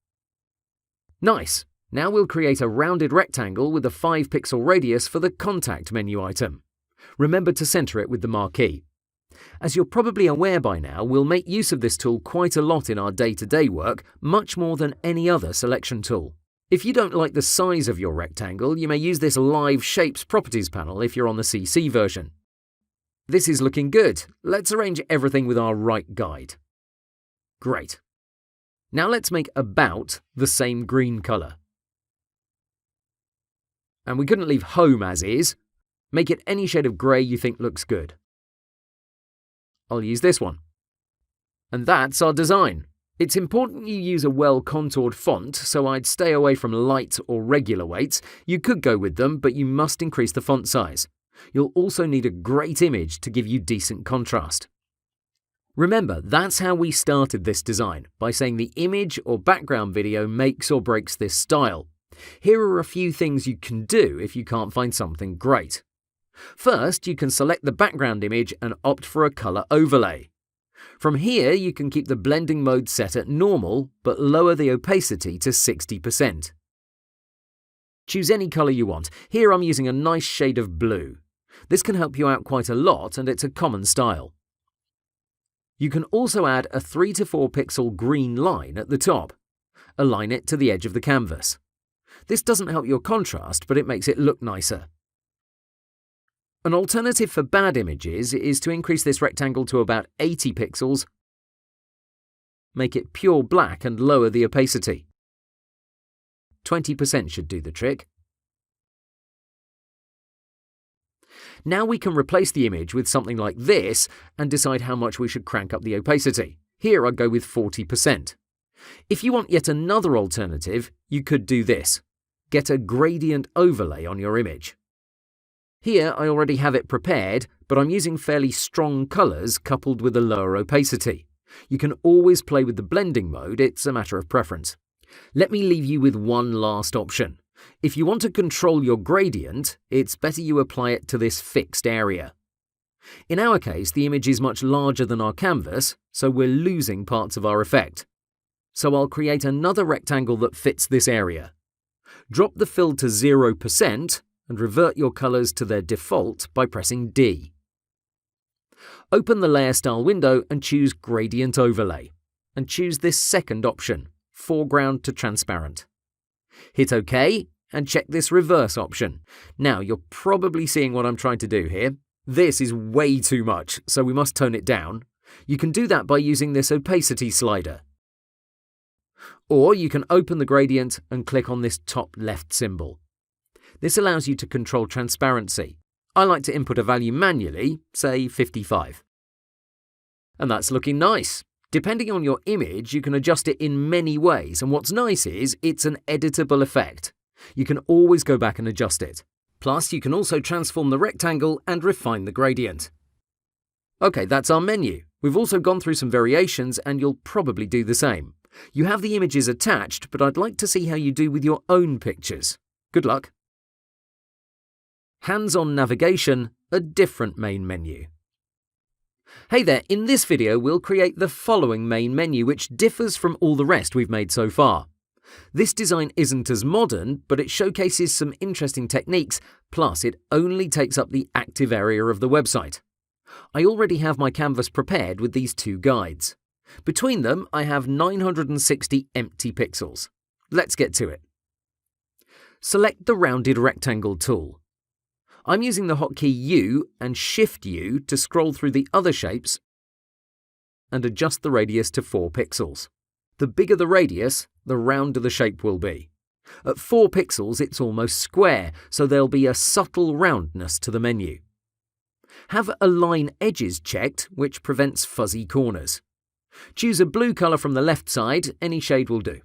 Nice. Now we'll create a rounded rectangle with a 5-pixel radius for the contact menu item. Remember to center it with the marquee. As you're probably aware by now, we'll make use of this tool quite a lot in our day-to-day work, much more than any other selection tool. If you don't like the size of your rectangle, you may use this Live Shapes properties panel if you're on the CC version. This is looking good. Let's arrange everything with our right guide. Great. Now let's make About the same green color. And we couldn't leave Home as is. Make it any shade of grey you think looks good. I'll use this one. And that's our design. It's important you use a well-contoured font, so I'd stay away from light or regular weights. You could go with them, but you must increase the font size. You'll also need a great image to give you decent contrast. Remember, that's how we started this design, by saying the image or background video makes or breaks this style. Here are a few things you can do if you can't find something great. First, you can select the background image and opt for a color overlay. From here, you can keep the blending mode set at normal, but lower the opacity to 60%. Choose any color you want. Here I'm using a nice shade of blue. This can help you out quite a lot, and it's a common style. You can also add a 3 to 4 pixel green line at the top. Align it to the edge of the canvas. This doesn't help your contrast, but it makes it look nicer. An alternative for bad images is to increase this rectangle to about 80 pixels, make it pure black and lower the opacity. 20% should do the trick. Now we can replace the image with something like this and decide how much we should crank up the opacity. Here I'd go with 40%. If you want yet another alternative, you could do this. get a gradient overlay on your image. Here I already have it prepared, but I'm using fairly strong colours coupled with a lower opacity. You can always play with the blending mode, it's a matter of preference. Let me leave you with one last option. If you want to control your gradient, it's better you apply it to this fixed area. In our case, the image is much larger than our canvas, so we're losing parts of our effect. So I'll create another rectangle that fits this area. Drop the fill to 0% and revert your colours to their default by pressing D. Open the Layer Style window and choose Gradient Overlay, and choose this second option, Foreground to Transparent. Hit OK and check this reverse option. Now you're probably seeing what I'm trying to do here. This is way too much, so we must tone it down. You can do that by using this opacity slider. Or you can open the gradient and click on this top left symbol. This allows you to control transparency. I like to input a value manually, say 55. And that's looking nice. Depending on your image, you can adjust it in many ways, and what's nice is it's an editable effect. You can always go back and adjust it. Plus, you can also transform the rectangle and refine the gradient. Okay, that's our menu. We've also gone through some variations, and you'll probably do the same. You have the images attached, but I'd like to see how you do with your own pictures. Good luck. Hands-on navigation, a different main menu. Hey there, in this video we'll create the following main menu, which differs from all the rest we've made so far. This design isn't as modern, but it showcases some interesting techniques, plus it only takes up the active area of the website. I already have my canvas prepared with these two guides. Between them, I have 960 empty pixels. Let's get to it. Select the rounded rectangle tool. I'm using the hotkey U and Shift U to scroll through the other shapes and adjust the radius to 4 pixels. The bigger the radius, the rounder the shape will be. At 4 pixels, it's almost square, so there'll be a subtle roundness to the menu. Have Align Edges checked, which prevents fuzzy corners. Choose a blue colour from the left side, any shade will do.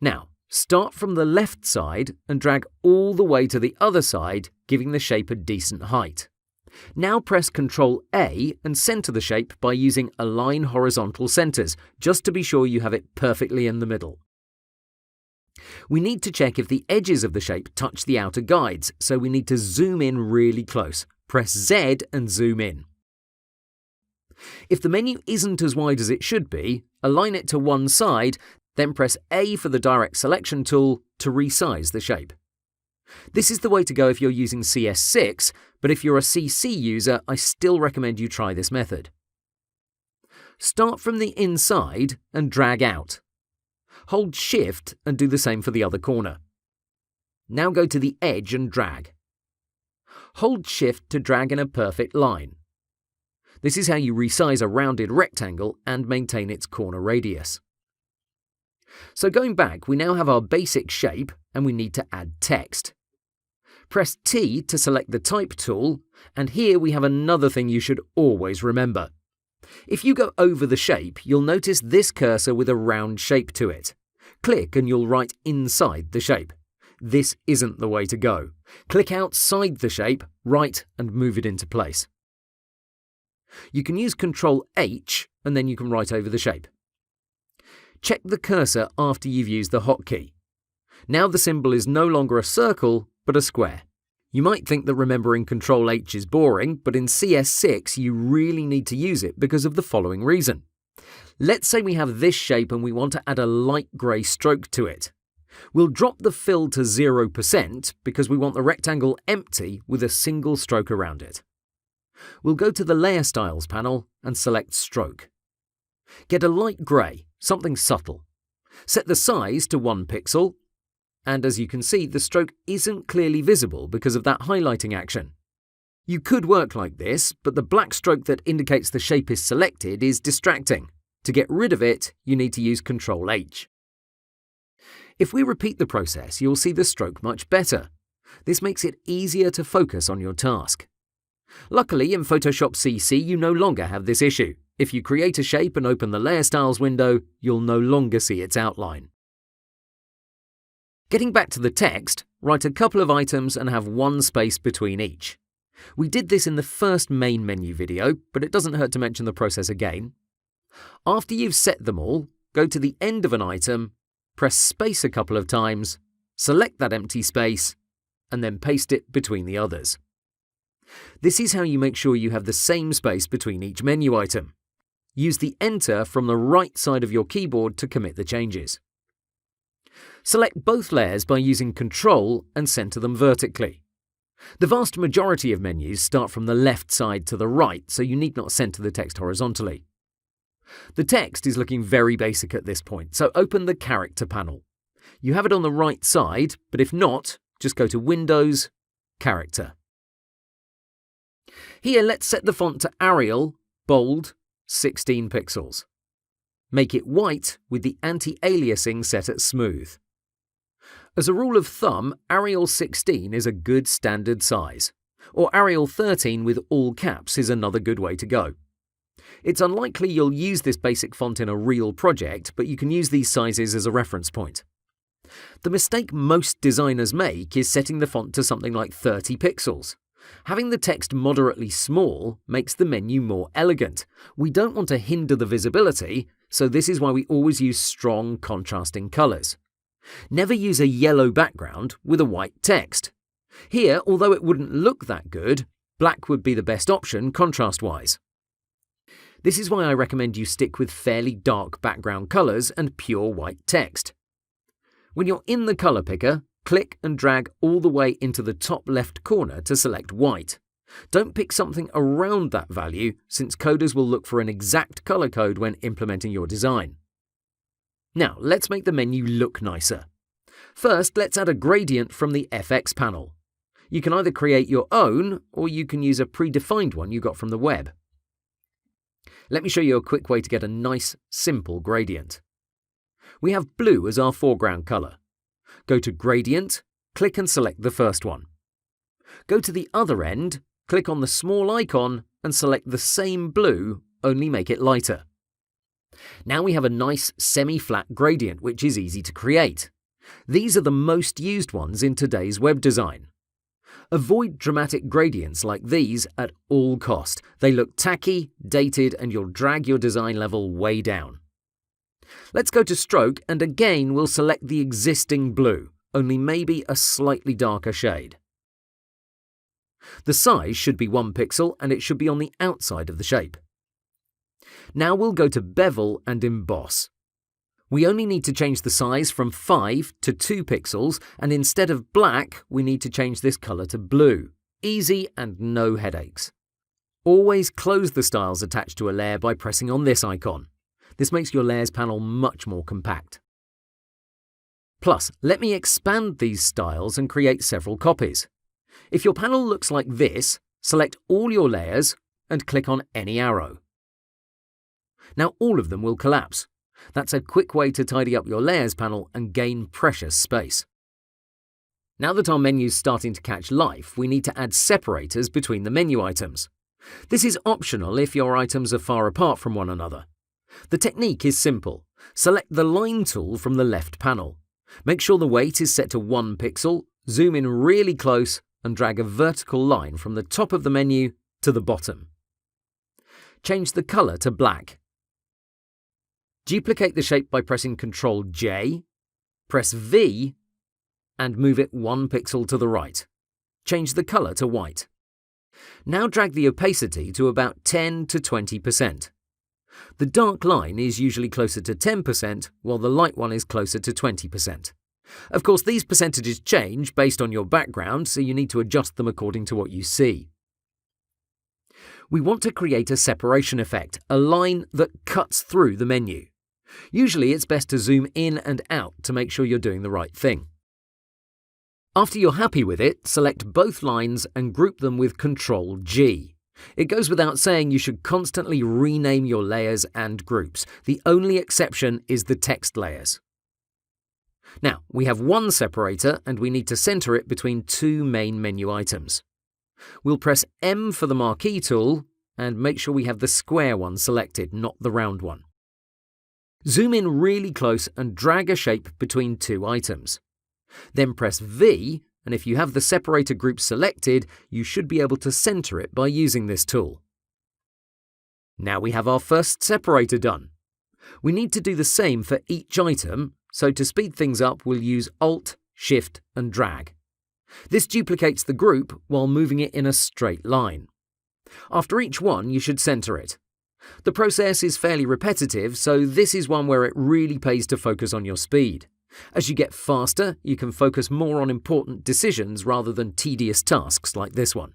Now, start from the left side and drag all the way to the other side, giving the shape a decent height. Now press Ctrl A and centre the shape by using Align Horizontal Centres, just to be sure you have it perfectly in the middle. We need to check if the edges of the shape touch the outer guides, so we need to zoom in really close. Press Z and zoom in. If the menu isn't as wide as it should be, align it to one side, then press A for the direct selection tool to resize the shape. This is the way to go if you're using CS6, but if you're a CC user, I still recommend you try this method. Start from the inside and drag out. Hold Shift and do the same for the other corner. Now go to the edge and drag. Hold Shift to drag in a perfect line. This is how you resize a rounded rectangle and maintain its corner radius. So going back, we now have our basic shape and we need to add text. Press T to select the Type tool, and here we have another thing you should always remember. If you go over the shape, you'll notice this cursor with a round shape to it. Click and you'll write inside the shape. This isn't the way to go. Click outside the shape, right, and move it into place. You can use Ctrl H and then you can write over the shape. Check the cursor after you've used the hotkey. Now the symbol is no longer a circle, but a square. You might think that remembering Ctrl H is boring, but in CS6 you really need to use it because of the following reason. Let's say we have this shape and we want to add a light grey stroke to it. We'll drop the fill to 0% because we want the rectangle empty with a single stroke around it. We'll go to the Layer Styles panel and select Stroke. Get a light grey, something subtle. Set the size to 1 pixel, and as you can see, the stroke isn't clearly visible because of that highlighting action. You could work like this, but the black stroke that indicates the shape is selected is distracting. To get rid of it, you need to use Ctrl H. If we repeat the process, you'll see the stroke much better. This makes it easier to focus on your task. Luckily, in Photoshop CC, you no longer have this issue. If you create a shape and open the Layer Styles window, you'll no longer see its outline. Getting back to the text, write a couple of items and have one space between each. We did this in the first main menu video, but it doesn't hurt to mention the process again. After you've set them all, go to the end of an item, press space a couple of times, select that empty space, and then paste it between the others. This is how you make sure you have the same space between each menu item. Use the Enter from the right side of your keyboard to commit the changes. Select both layers by using Ctrl and center them vertically. The vast majority of menus start from the left side to the right, so you need not center the text horizontally. The text is looking very basic at this point, so open the Character panel. You have it on the right side, but if not, just go to Windows, Character. Here, let's set the font to Arial, bold, 16 pixels. Make it white with the anti-aliasing set at smooth. As a rule of thumb, Arial 16 is a good standard size, or Arial 13 with all caps is another good way to go. It's unlikely you'll use this basic font in a real project, but you can use these sizes as a reference point. The mistake most designers make is setting the font to something like 30 pixels. Having the text moderately small makes the menu more elegant. We don't want to hinder the visibility, so this is why we always use strong, contrasting colours. Never use a yellow background with a white text. Here, although it wouldn't look that good, black would be the best option contrast-wise. This is why I recommend you stick with fairly dark background colours and pure white text. When you're in the colour picker, click and drag all the way into the top left corner to select white. Don't pick something around that value, since coders will look for an exact colour code when implementing your design. Now, let's make the menu look nicer. First, let's add a gradient from the FX panel. You can either create your own, or you can use a predefined one you got from the web. Let me show you a quick way to get a nice, simple gradient. We have blue as our foreground colour. Go to Gradient, click and select the first one. Go to the other end, click on the small icon and select the same blue, only make it lighter. Now we have a nice semi-flat gradient which is easy to create. These are the most used ones in today's web design. Avoid dramatic gradients like these at all cost. They look tacky, dated, and you'll drag your design level way down. Let's go to Stroke and again we'll select the existing blue, only maybe a slightly darker shade. The size should be 1 pixel and it should be on the outside of the shape. Now we'll go to Bevel and Emboss. We only need to change the size from 5 to 2 pixels, and instead of black, we need to change this colour to blue. Easy and no headaches. Always close the styles attached to a layer by pressing on this icon. This makes your layers panel much more compact. Plus, let me expand these styles and create several copies. If your panel looks like this, select all your layers and click on any arrow. Now all of them will collapse. That's a quick way to tidy up your layers panel and gain precious space. Now that our menu's starting to catch life, we need to add separators between the menu items. This is optional if your items are far apart from one another. The technique is simple. Select the Line tool from the left panel. Make sure the weight is set to 1 pixel, zoom in really close, and drag a vertical line from the top of the menu to the bottom. Change the colour to black. Duplicate the shape by pressing Ctrl J, press V, and move it 1 pixel to the right. Change the colour to white. Now drag the opacity to about 10 to 20%. The dark line is usually closer to 10%, while the light one is closer to 20%. Of course, these percentages change based on your background, so you need to adjust them according to what you see. We want to create a separation effect, a line that cuts through the menu. Usually it's best to zoom in and out to make sure you're doing the right thing. After you're happy with it, select both lines and group them with Ctrl G. It goes without saying you should constantly rename your layers and groups. The only exception is the text layers. Now, we have one separator and we need to center it between two main menu items. We'll press M for the marquee tool and make sure we have the square one selected, not the round one. Zoom in really close and drag a shape between two items. Then press V, and if you have the separator group selected, you should be able to center it by using this tool. Now we have our first separator done. We need to do the same for each item, so to speed things up, we'll use Alt, Shift, and drag. This duplicates the group while moving it in a straight line. After each one, you should center it. The process is fairly repetitive, so this is one where it really pays to focus on your speed. As you get faster, you can focus more on important decisions rather than tedious tasks like this one.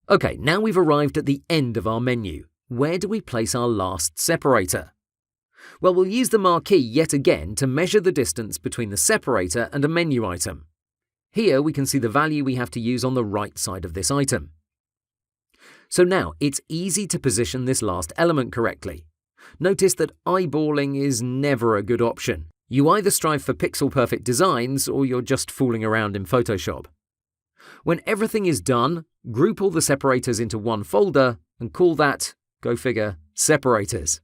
Okay, now we've arrived at the end of our menu. Where do we place our last separator? Well, we'll use the marquee yet again to measure the distance between the separator and a menu item. Here we can see the value we have to use on the right side of this item. So now it's easy to position this last element correctly. Notice that eyeballing is never a good option. You either strive for pixel-perfect designs or you're just fooling around in Photoshop. When everything is done, group all the separators into one folder and call that, go figure, separators.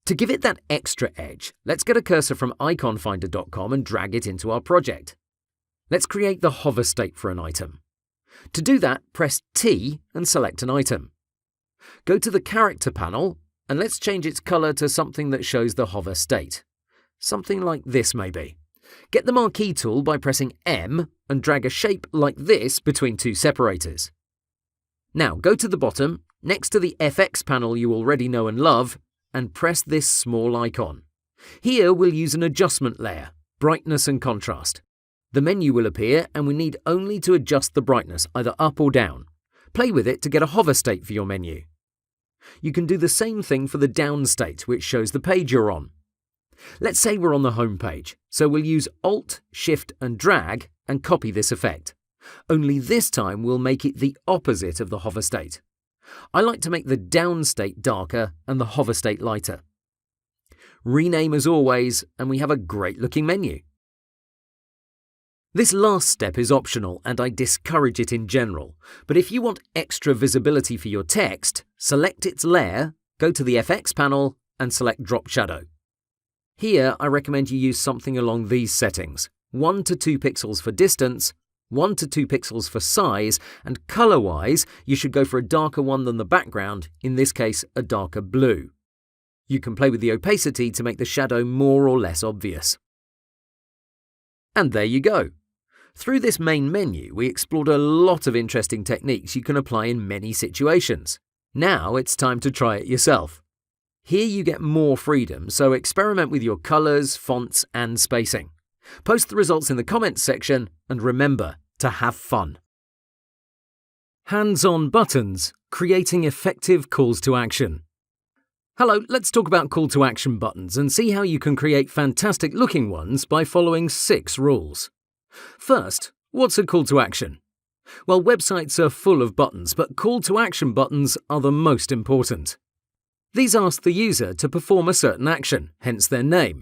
To give it that extra edge, let's get a cursor from iconfinder.com and drag it into our project. Let's create the hover state for an item. To do that, press T and select an item. Go to the character panel and let's change its color to something that shows the hover state. Something like this maybe. Get the marquee tool by pressing M and drag a shape like this between two separators. Now go to the bottom, next to the FX panel you already know and love, and press this small icon. Here we'll use an adjustment layer, brightness and contrast. The menu will appear and we need only to adjust the brightness either up or down. Play with it to get a hover state for your menu. You can do the same thing for the down state, which shows the page you're on. Let's say we're on the home page, so we'll use Alt, Shift and drag and copy this effect. Only this time we'll make it the opposite of the hover state. I like to make the down state darker and the hover state lighter. Rename as always, and we have a great looking menu. This last step is optional and I discourage it in general, but if you want extra visibility for your text, select its layer, go to the FX panel and select Drop Shadow. Here I recommend you use something along these settings: 1 to 2 pixels for distance, 1 to 2 pixels for size, and color-wise you should go for a darker one than the background, in this case a darker blue. You can play with the opacity to make the shadow more or less obvious. And there you go. Through this main menu, we explored a lot of interesting techniques you can apply in many situations. Now it's time to try it yourself. Here you get more freedom, so experiment with your colors, fonts, and spacing. Post the results in the comments section, and remember to have fun. Hands-on buttons, creating effective calls to action. Hello, let's talk about call to action buttons and see how you can create fantastic looking ones by following 6 rules. First, what's a call to action? Well, websites are full of buttons, but call to action buttons are the most important. These ask the user to perform a certain action, hence their name.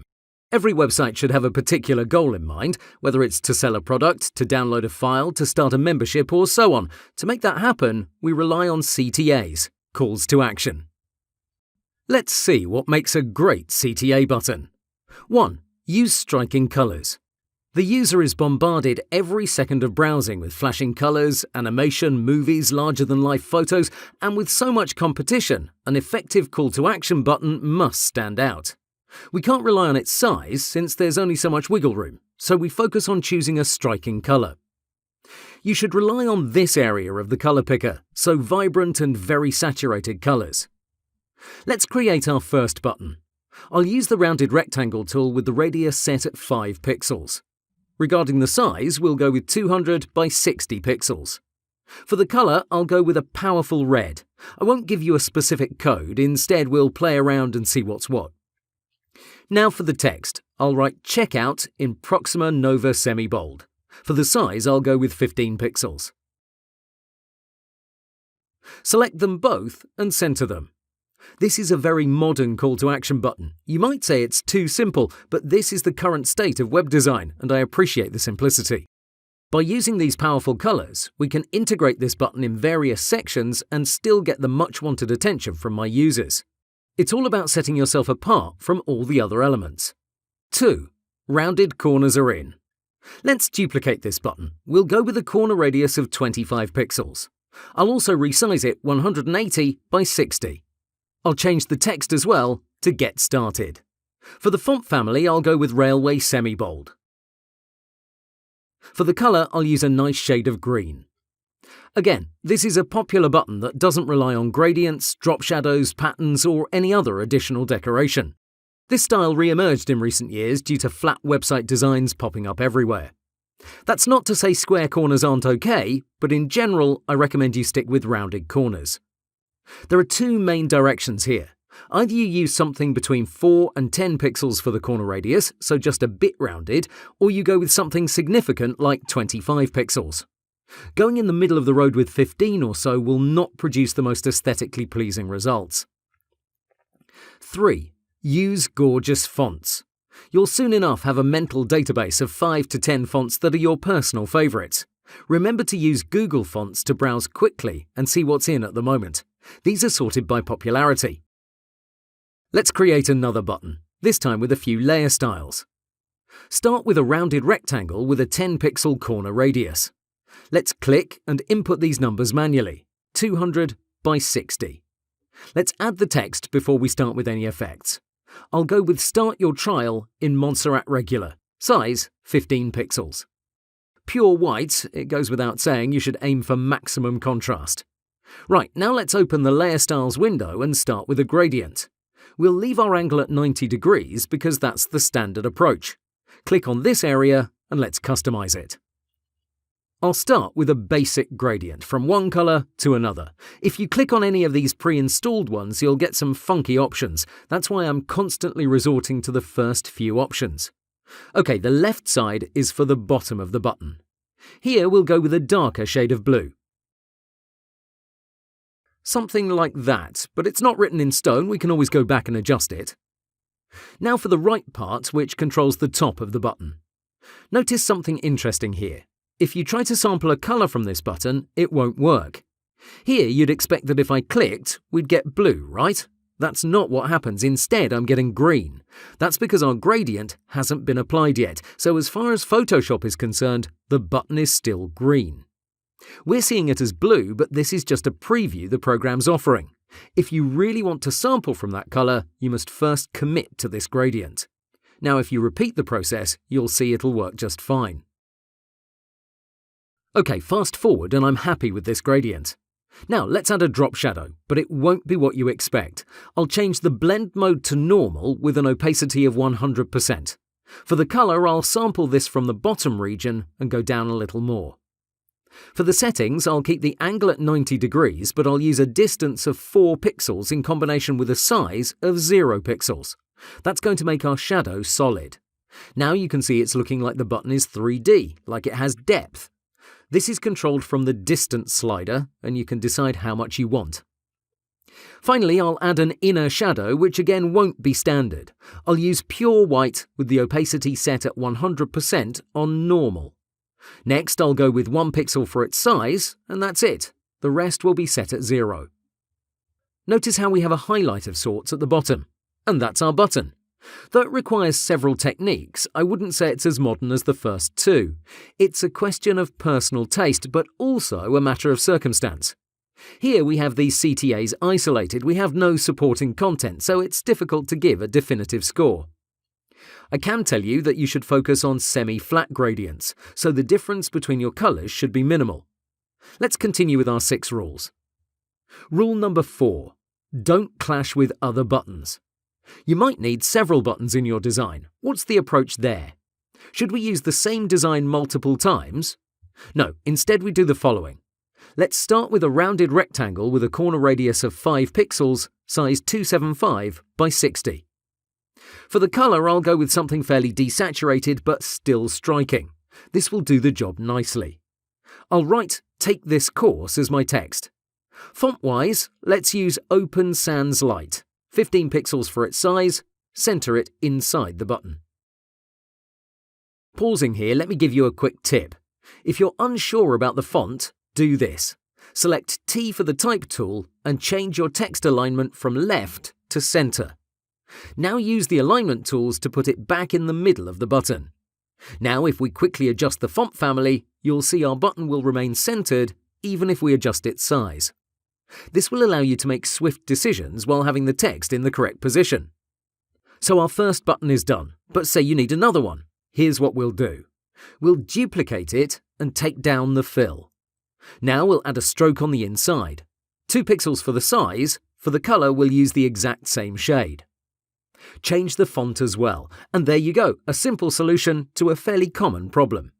Every website should have a particular goal in mind, whether it's to sell a product, to download a file, to start a membership, or so on. To make that happen, we rely on CTAs, calls to action. Let's see what makes a great CTA button. 1. Use striking colors. The user is bombarded every second of browsing with flashing colors, animation, movies, larger-than-life photos, and with so much competition, an effective call-to-action button must stand out. We can't rely on its size since there's only so much wiggle room, so we focus on choosing a striking color. You should rely on this area of the color picker, so vibrant and very saturated colors. Let's create our first button. I'll use the rounded rectangle tool with the radius set at 5 pixels. Regarding the size, we'll go with 200 by 60 pixels. For the color, I'll go with a powerful red. I won't give you a specific code, instead we'll play around and see what's what. Now for the text, I'll write checkout in Proxima Nova semi-bold. For the size, I'll go with 15 pixels. Select them both and center them. This is a very modern call to action button. You might say it's too simple, but this is the current state of web design, and I appreciate the simplicity. By using these powerful colors, we can integrate this button in various sections and still get the much wanted attention from my users. It's all about setting yourself apart from all the other elements. 2. Rounded corners are in. Let's duplicate this button. We'll go with a corner radius of 25 pixels. I'll also resize it 180 by 60. I'll change the text as well to Get Started. For the font family, I'll go with Railway Semi-Bold. For the color, I'll use a nice shade of green. Again, this is a popular button that doesn't rely on gradients, drop shadows, patterns, or any other additional decoration. This style re-emerged in recent years due to flat website designs popping up everywhere. That's not to say square corners aren't okay, but in general, I recommend you stick with rounded corners. There are two main directions here. Either you use something between 4 and 10 pixels for the corner radius, so just a bit rounded, or you go with something significant like 25 pixels. Going in the middle of the road with 15 or so will not produce the most aesthetically pleasing results. 3. Use gorgeous fonts. You'll soon enough have a mental database of 5 to 10 fonts that are your personal favourites. Remember to use Google Fonts to browse quickly and see what's in at the moment. These are sorted by popularity. Let's create another button, this time with a few layer styles. Start with a rounded rectangle with a 10-pixel corner radius. Let's click and input these numbers manually, 200 by 60. Let's add the text before we start with any effects. I'll go with Start Your Trial in Montserrat Regular, size 15 pixels. Pure white, it goes without saying you should aim for maximum contrast. Right, now let's open the Layer Styles window and start with a gradient. We'll leave our angle at 90 degrees because that's the standard approach. Click on this area and let's customize it. I'll start with a basic gradient from one color to another. If you click on any of these pre-installed ones, you'll get some funky options. That's why I'm constantly resorting to the first few options. Okay, the left side is for the bottom of the button. Here we'll go with a darker shade of blue. Something like that, but it's not written in stone, we can always go back and adjust it. Now for the right part, which controls the top of the button. Notice something interesting here. If you try to sample a color from this button, it won't work. Here you'd expect that if I clicked, we'd get blue, right? That's not what happens. Instead, I'm getting green. That's because our gradient hasn't been applied yet, so as far as Photoshop is concerned, the button is still green. We're seeing it as blue, but this is just a preview the program's offering. If you really want to sample from that color, you must first commit to this gradient. Now, if you repeat the process, you'll see it'll work just fine. Okay, fast forward and I'm happy with this gradient. Now let's add a drop shadow, but it won't be what you expect. I'll change the blend mode to normal with an opacity of 100%. For the color, I'll sample this from the bottom region and go down a little more. For the settings, I'll keep the angle at 90 degrees, but I'll use a distance of 4 pixels in combination with a size of 0 pixels. That's going to make our shadow solid. Now you can see it's looking like the button is 3D, like it has depth. This is controlled from the distance slider, and you can decide how much you want. Finally, I'll add an inner shadow, which again won't be standard. I'll use pure white with the opacity set at 100% on normal. Next, I'll go with 1 pixel for its size, and that's it. The rest will be set at 0. Notice how we have a highlight of sorts at the bottom. And that's our button. Though it requires several techniques, I wouldn't say it's as modern as the first two. It's a question of personal taste, but also a matter of circumstance. Here we have these CTAs isolated, we have no supporting content, so it's difficult to give a definitive score. I can tell you that you should focus on semi-flat gradients, so the difference between your colours should be minimal. Let's continue with our 6 rules. Rule number 4. Don't clash with other buttons. You might need several buttons in your design. What's the approach there? Should we use the same design multiple times? No, instead we do the following. Let's start with a rounded rectangle with a corner radius of 5 pixels, size 275 by 60. For the colour, I'll go with something fairly desaturated but still striking. This will do the job nicely. I'll write "Take this course" as my text. Font-wise, let's use Open Sans Light. 15 pixels for its size, centre it inside the button. Pausing here, let me give you a quick tip. If you're unsure about the font, do this. Select T for the Type tool and change your text alignment from left to center. Now use the alignment tools to put it back in the middle of the button. Now if we quickly adjust the font family, you'll see our button will remain centered even if we adjust its size. This will allow you to make swift decisions while having the text in the correct position. So our first button is done, but say you need another one. Here's what we'll do. We'll duplicate it and take down the fill. Now we'll add a stroke on the inside. 2 pixels for the size. For the color, we'll use the exact same shade. Change the font as well, and there you go, a simple solution to a fairly common problem.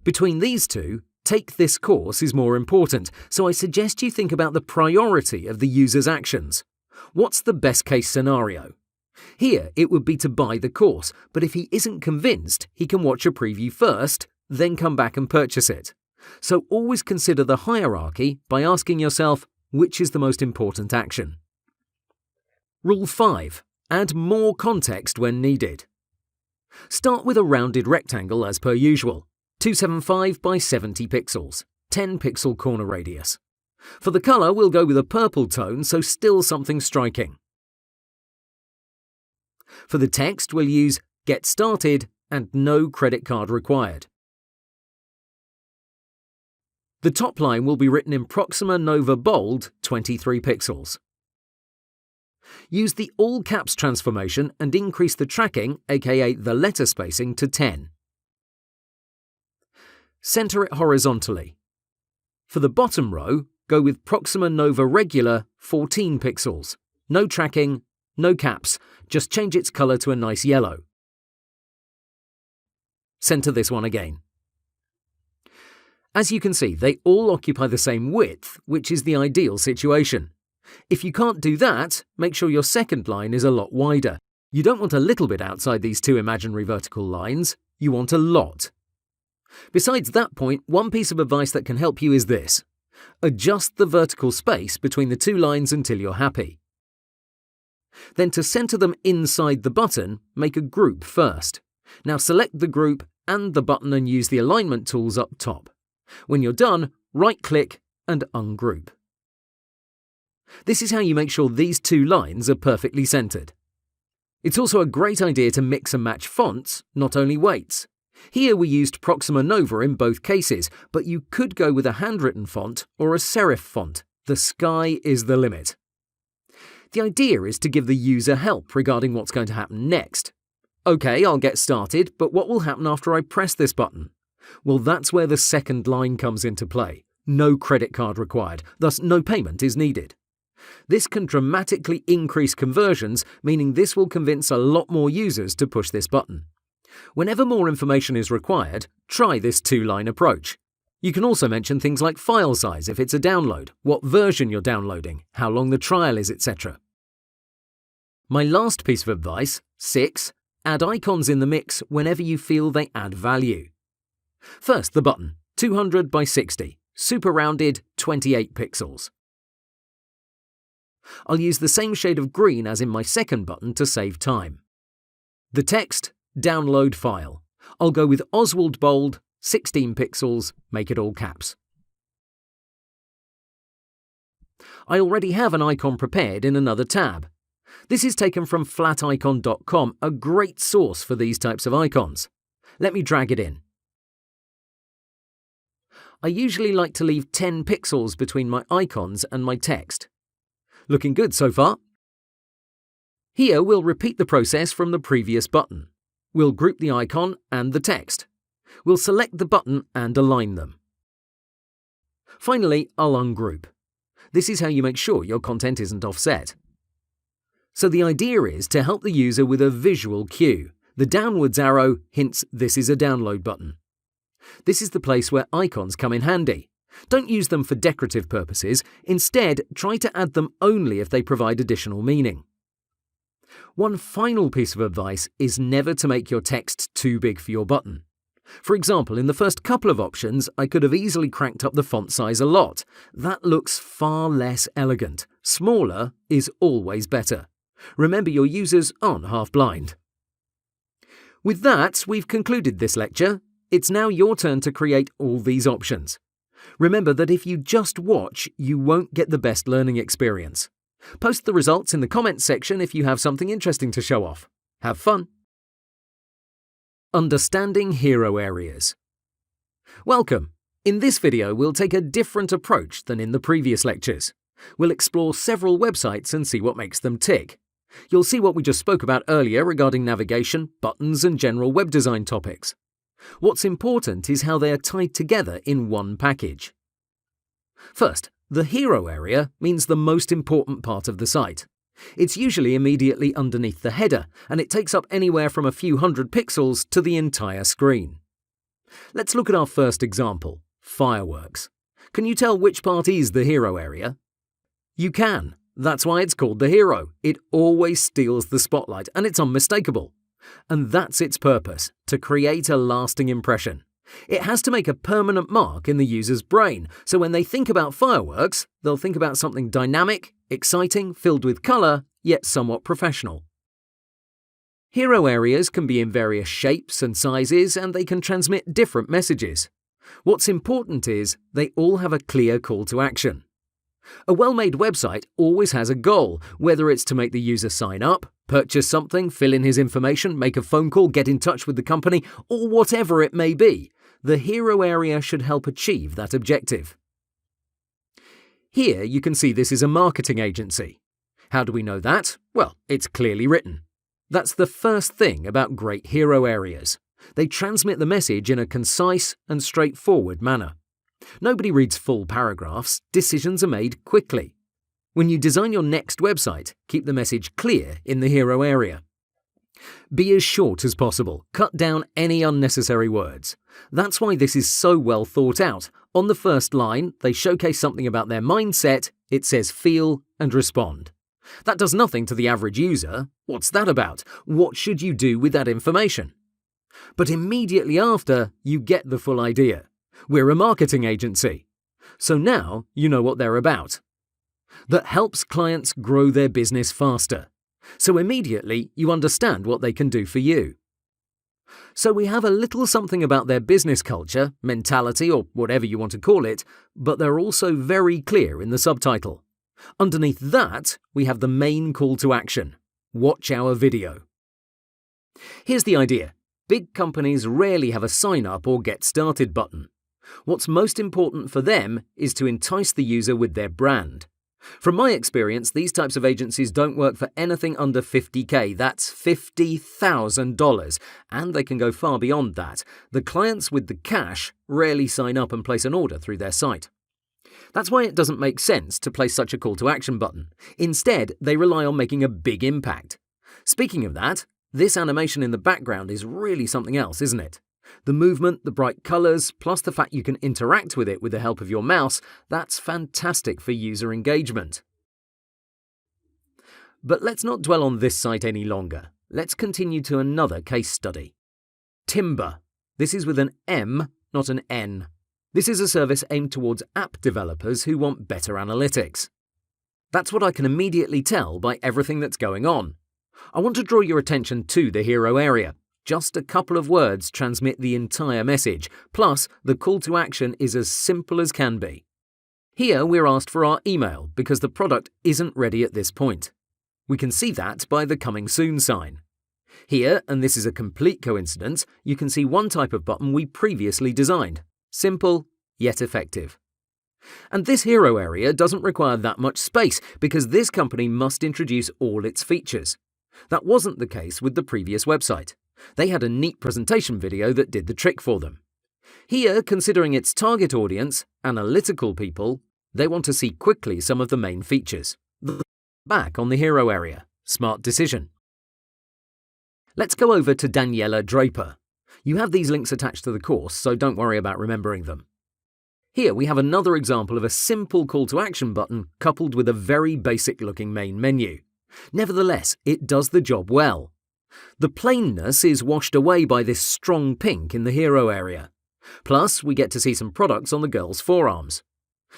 Between these two, take this course is more important, so I suggest you think about the priority of the user's actions. What's the best case scenario? Here, it would be to buy the course, but if he isn't convinced, he can watch a preview first, then come back and purchase it. So always consider the hierarchy by asking yourself, which is the most important action? Rule 5. Add more context when needed. Start with a rounded rectangle as per usual, 275 by 70 pixels, 10 pixel corner radius. For the color, we'll go with a purple tone, so still something striking. For the text, we'll use Get Started and No Credit Card Required. The top line will be written in Proxima Nova Bold 23 pixels. Use the all caps transformation and increase the tracking, aka the letter spacing, to 10. Center it horizontally. For the bottom row, go with Proxima Nova Regular 14 pixels. No tracking, no caps, just change its color to a nice yellow. Center this one again. As you can see, they all occupy the same width, which is the ideal situation. If you can't do that, make sure your second line is a lot wider. You don't want a little bit outside these two imaginary vertical lines, you want a lot. Besides that point, one piece of advice that can help you is this. Adjust the vertical space between the two lines until you're happy. Then to center them inside the button, make a group first. Now select the group and the button and use the alignment tools up top. When you're done, right-click and ungroup. This is how you make sure these two lines are perfectly centered. It's also a great idea to mix and match fonts, not only weights. Here we used Proxima Nova in both cases, but you could go with a handwritten font or a serif font. The sky is the limit. The idea is to give the user help regarding what's going to happen next. Okay, I'll get started, but what will happen after I press this button? Well, that's where the second line comes into play. No credit card required, thus no payment is needed. This can dramatically increase conversions, meaning this will convince a lot more users to push this button. Whenever more information is required, try this two-line approach. You can also mention things like file size if it's a download, what version you're downloading, how long the trial is, etc. My last piece of advice, 6, add icons in the mix whenever you feel they add value. First, the button, 200 by 60, super rounded, 28 pixels. I'll use the same shade of green as in my second button to save time. The text, download file. I'll go with Oswald Bold, 16 pixels, make it all caps. I already have an icon prepared in another tab. This is taken from flaticon.com, a great source for these types of icons. Let me drag it in. I usually like to leave 10 pixels between my icons and my text. Looking good so far. Here we'll repeat the process from the previous button. We'll group the icon and the text. We'll select the button and align them. Finally, I'll ungroup. This is how you make sure your content isn't offset. So the idea is to help the user with a visual cue. The downwards arrow hints this is a download button. This is the place where icons come in handy. Don't use them for decorative purposes. Instead, try to add them only if they provide additional meaning. One final piece of advice is never to make your text too big for your button. For example, in the first couple of options, I could have easily cranked up the font size a lot. That looks far less elegant. Smaller is always better. Remember, your users aren't half blind. With that, we've concluded this lecture. It's now your turn to create all these options. Remember that if you just watch, you won't get the best learning experience. Post the results in the comments section if you have something interesting to show off. Have fun! Understanding hero areas. Welcome! In this video, we'll take a different approach than in the previous lectures. We'll explore several websites and see what makes them tick. You'll see what we just spoke about earlier regarding navigation, buttons, and general web design topics. What's important is how they are tied together in one package. First, the hero area means the most important part of the site. It's usually immediately underneath the header, and it takes up anywhere from a few hundred pixels to the entire screen. Let's look at our first example, fireworks. Can you tell which part is the hero area? You can. That's why it's called the hero. It always steals the spotlight, and it's unmistakable. And that's its purpose, to create a lasting impression. It has to make a permanent mark in the user's brain, so when they think about fireworks, they'll think about something dynamic, exciting, filled with colour, yet somewhat professional. Hero areas can be in various shapes and sizes, and they can transmit different messages. What's important is they all have a clear call to action. A well-made website always has a goal, whether it's to make the user sign up, purchase something, fill in his information, make a phone call, get in touch with the company, or whatever it may be. The hero area should help achieve that objective. Here you can see this is a marketing agency. How do we know that? Well, it's clearly written. That's the first thing about great hero areas. They transmit the message in a concise and straightforward manner. Nobody reads full paragraphs, decisions are made quickly. When you design your next website, keep the message clear in the hero area. Be as short as possible, cut down any unnecessary words. That's why this is so well thought out. On the first line, they showcase something about their mindset, it says feel and respond. That does nothing to the average user. What's that about? What should you do with that information? But immediately after, you get the full idea. We're a marketing agency. So now you know what they're about. That helps clients grow their business faster. So immediately you understand what they can do for you. So we have a little something about their business culture, mentality, or whatever you want to call it, but they're also very clear in the subtitle. Underneath that, we have the main call to action. Watch our video. Here's the idea. Big companies rarely have a sign up or get started button. What's most important for them is to entice the user with their brand. From my experience, these types of agencies don't work for anything under $50,000. That's $50,000, and they can go far beyond that. The clients with the cash rarely sign up and place an order through their site. That's why it doesn't make sense to place such a call to action button. Instead, they rely on making a big impact. Speaking of that, this animation in the background is really something else, isn't it? The movement, the bright colours, plus the fact you can interact with it with the help of your mouse, that's fantastic for user engagement. But let's not dwell on this site any longer. Let's continue to another case study. Timber. This is with an M, not an N. This is a service aimed towards app developers who want better analytics. That's what I can immediately tell by everything that's going on. I want to draw your attention to the hero area. Just a couple of words transmit the entire message, plus the call to action is as simple as can be. Here we're asked for our email because the product isn't ready at this point. We can see that by the coming soon sign. Here, and this is a complete coincidence, you can see one type of button we previously designed. Simple, yet effective. And this hero area doesn't require that much space because this company must introduce all its features. That wasn't the case with the previous website. They had a neat presentation video that did the trick for them. Here, considering its target audience, analytical people, they want to see quickly some of the main features. Back on the hero area. Smart decision. Let's go over to Daniela Draper. You have these links attached to the course, so don't worry about remembering them. Here we have another example of a simple call to action button coupled with a very basic looking main menu. Nevertheless, it does the job well. The plainness is washed away by this strong pink in the hero area. Plus, we get to see some products on the girl's forearms.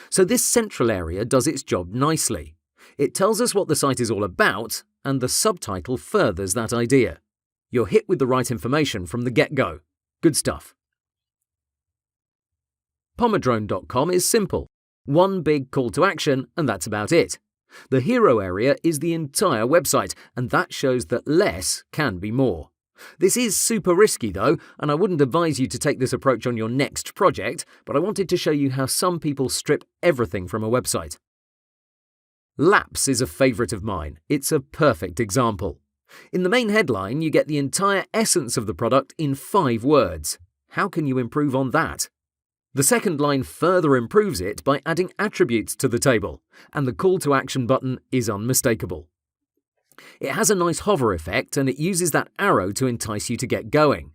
So this central area does its job nicely. It tells us what the site is all about, and the subtitle furthers that idea. You're hit with the right information from the get-go. Good stuff. Pomodrone.com is simple. One big call to action, and that's about it. The hero area is the entire website, and that shows that less can be more. This is super risky though, and I wouldn't advise you to take this approach on your next project, but I wanted to show you how some people strip everything from a website. Lapse is a favourite of mine. It's a perfect example. In the main headline, you get the entire essence of the product in 5 words. How can you improve on that? The second line further improves it by adding attributes to the table, and the call to action button is unmistakable. It has a nice hover effect, and it uses that arrow to entice you to get going.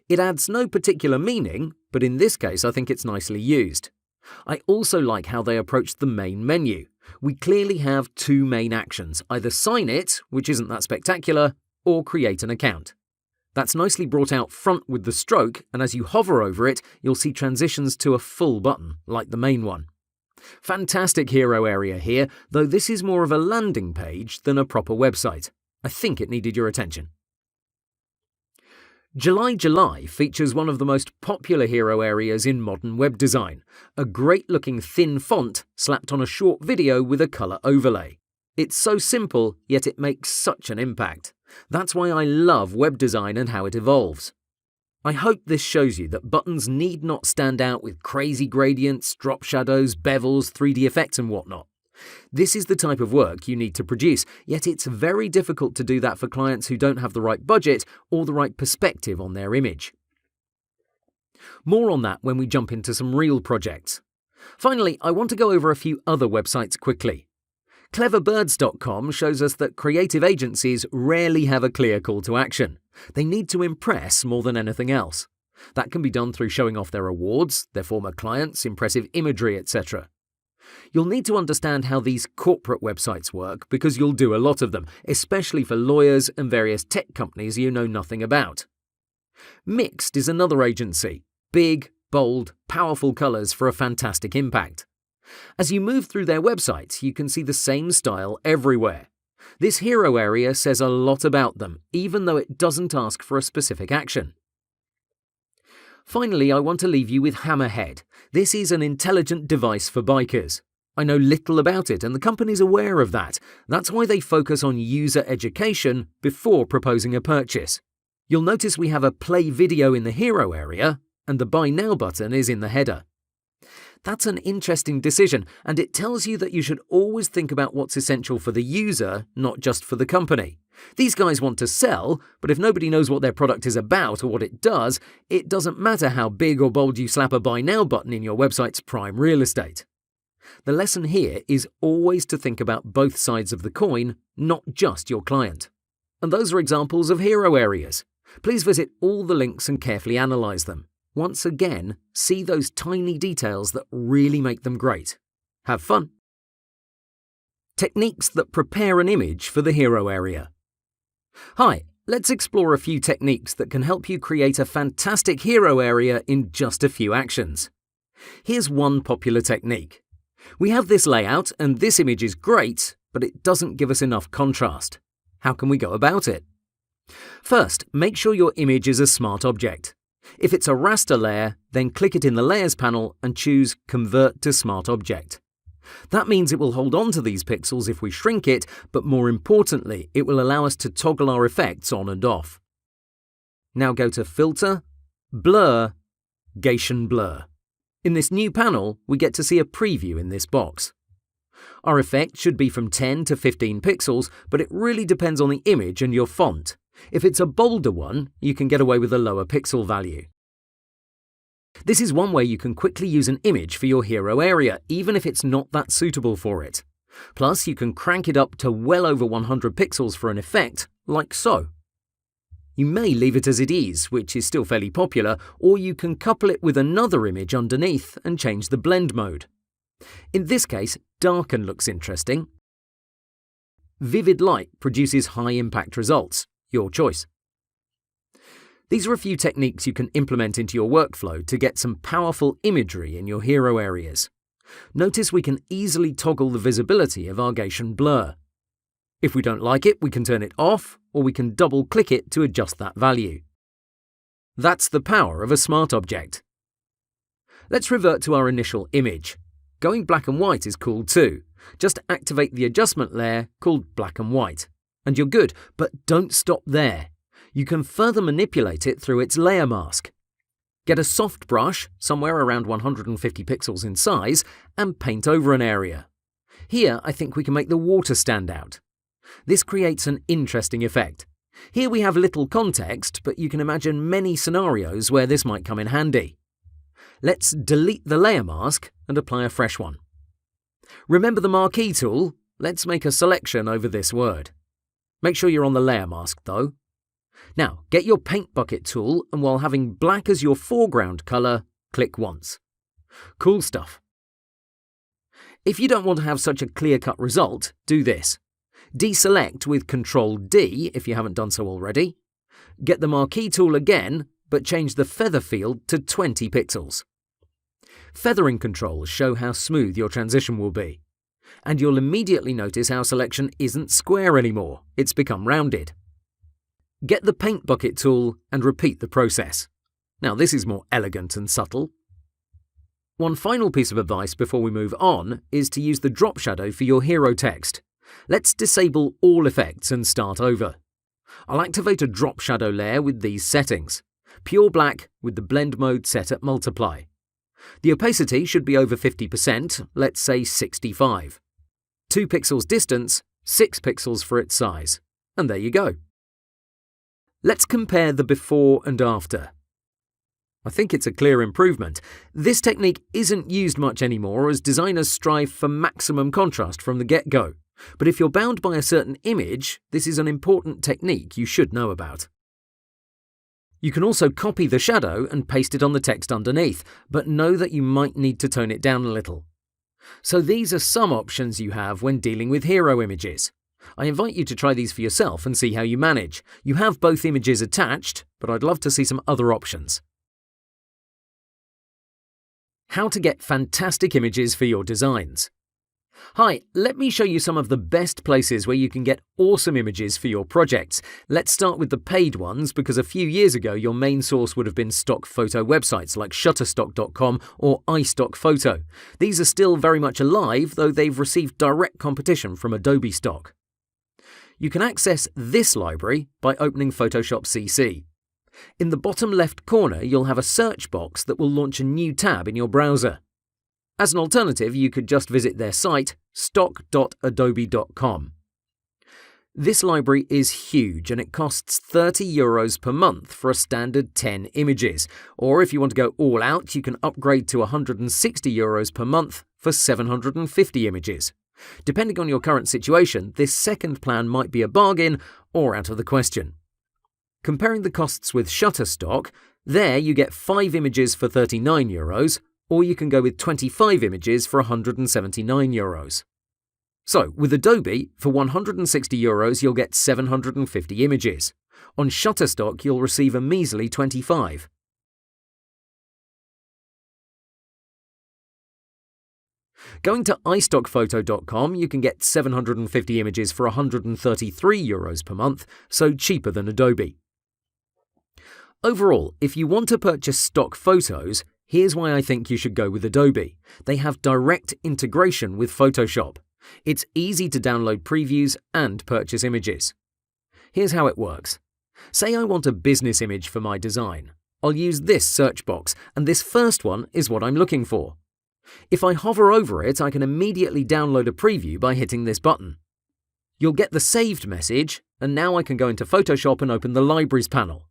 It adds no particular meaning, but in this case I think it's nicely used. I also like how they approached the main menu. We clearly have 2 main actions, either sign it, which isn't that spectacular, or create an account. That's nicely brought out front with the stroke, and as you hover over it, you'll see transitions to a full button, like the main one. Fantastic hero area here, though this is more of a landing page than a proper website. I think it needed your attention. July features one of the most popular hero areas in modern web design, a great-looking thin font slapped on a short video with a colour overlay. It's so simple, yet it makes such an impact. That's why I love web design and how it evolves. I hope this shows you that buttons need not stand out with crazy gradients, drop shadows, bevels, 3D effects and whatnot. This is the type of work you need to produce, yet it's very difficult to do that for clients who don't have the right budget or the right perspective on their image. More on that when we jump into some real projects. Finally, I want to go over a few other websites quickly. Cleverbirds.com shows us that creative agencies rarely have a clear call to action. They need to impress more than anything else. That can be done through showing off their awards, their former clients, impressive imagery, etc. You'll need to understand how these corporate websites work because you'll do a lot of them, especially for lawyers and various tech companies you know nothing about. Mixed is another agency. Big, bold, powerful colours for a fantastic impact. As you move through their websites, you can see the same style everywhere. This hero area says a lot about them, even though it doesn't ask for a specific action. Finally, I want to leave you with Hammerhead. This is an intelligent device for bikers. I know little about it, and the company's aware of that. That's why they focus on user education before proposing a purchase. You'll notice we have a play video in the hero area, and the buy now button is in the header. That's an interesting decision, and it tells you that you should always think about what's essential for the user, not just for the company. These guys want to sell, but if nobody knows what their product is about or what it doesn't matter how big or bold you slap a buy now button in your website's prime real estate. The lesson here is always to think about both sides of the coin, not just your client. And those are examples of hero areas. Please visit all the links and carefully analyze them. Once again, see those tiny details that really make them great. Have fun! Techniques that prepare an image for the hero area. Hi, let's explore a few techniques that can help you create a fantastic hero area in just a few actions. Here's one popular technique. We have this layout and this image is great, but it doesn't give us enough contrast. How can we go about it? First, make sure your image is a smart object. If it's a raster layer, then click it in the Layers panel and choose Convert to Smart Object. That means it will hold on to these pixels if we shrink it, but more importantly, it will allow us to toggle our effects on and off. Now go to Filter, Blur, Gaussian Blur. In this new panel, we get to see a preview in this box. Our effect should be from 10 to 15 pixels, but it really depends on the image and your font. If it's a bolder one, you can get away with a lower pixel value. This is one way you can quickly use an image for your hero area, even if it's not that suitable for it. Plus, you can crank it up to well over 100 pixels for an effect, like so. You may leave it as it is, which is still fairly popular, or you can couple it with another image underneath and change the blend mode. In this case, darken looks interesting. Vivid light produces high-impact results. Your choice. These are a few techniques you can implement into your workflow to get some powerful imagery in your hero areas. Notice we can easily toggle the visibility of our Gaussian blur. If we don't like it, we can turn it off, or we can double-click it to adjust that value. That's the power of a smart object. Let's revert to our initial image. Going black and white is cool too. Just activate the adjustment layer called black and white, and you're good, but don't stop there. You can further manipulate it through its layer mask. Get a soft brush, somewhere around 150 pixels in size, and paint over an area. Here, I think we can make the water stand out. This creates an interesting effect. Here we have little context, but you can imagine many scenarios where this might come in handy. Let's delete the layer mask and apply a fresh one. Remember the marquee tool? Let's make a selection over this word. Make sure you're on the layer mask though. Now, get your paint bucket tool and while having black as your foreground colour, click once. Cool stuff. If you don't want to have such a clear-cut result, do this. Deselect with Ctrl-D if you haven't done so already. Get the marquee tool again, but change the feather field to 20 pixels. Feathering controls show how smooth your transition will be. And you'll immediately notice our selection isn't square anymore, it's become rounded. Get the paint bucket tool and repeat the process. Now this is more elegant and subtle. One final piece of advice before we move on is to use the drop shadow for your hero text. Let's disable all effects and start over. I'll activate a drop shadow layer with these settings. Pure black with the blend mode set at multiply. The opacity should be over 50%, let's say 65. 2 pixels distance, 6 pixels for its size. And there you go. Let's compare the before and after. I think it's a clear improvement. This technique isn't used much anymore as designers strive for maximum contrast from the get-go. But if you're bound by a certain image, this is an important technique you should know about. You can also copy the shadow and paste it on the text underneath, but know that you might need to tone it down a little. So these are some options you have when dealing with hero images. I invite you to try these for yourself and see how you manage. You have both images attached, but I'd love to see some other options. How to get fantastic images for your designs. Hi, let me show you some of the best places where you can get awesome images for your projects. Let's start with the paid ones because a few years ago your main source would have been stock photo websites like shutterstock.com or iStockPhoto. These are still very much alive, though they've received direct competition from Adobe Stock. You can access this library by opening Photoshop CC. In the bottom left corner you'll have a search box that will launch a new tab in your browser. As an alternative, you could just visit their site, stock.adobe.com. This library is huge and it costs €30 per month for a standard 10 images. Or if you want to go all out, you can upgrade to €160 per month for 750 images. Depending on your current situation, this second plan might be a bargain or out of the question. Comparing the costs with Shutterstock, there you get 5 images for €39, or you can go with 25 images for €179. So, with Adobe, for €160 you'll get 750 images. On Shutterstock you'll receive a measly 25. Going to iStockPhoto.com you can get 750 images for €133 per month, so cheaper than Adobe. Overall, if you want to purchase stock photos, here's why I think you should go with Adobe. They have direct integration with Photoshop. It's easy to download previews and purchase images. Here's how it works. Say I want a business image for my design. I'll use this search box, and this first one is what I'm looking for. If I hover over it, I can immediately download a preview by hitting this button. You'll get the saved message, and now I can go into Photoshop and open the Libraries panel.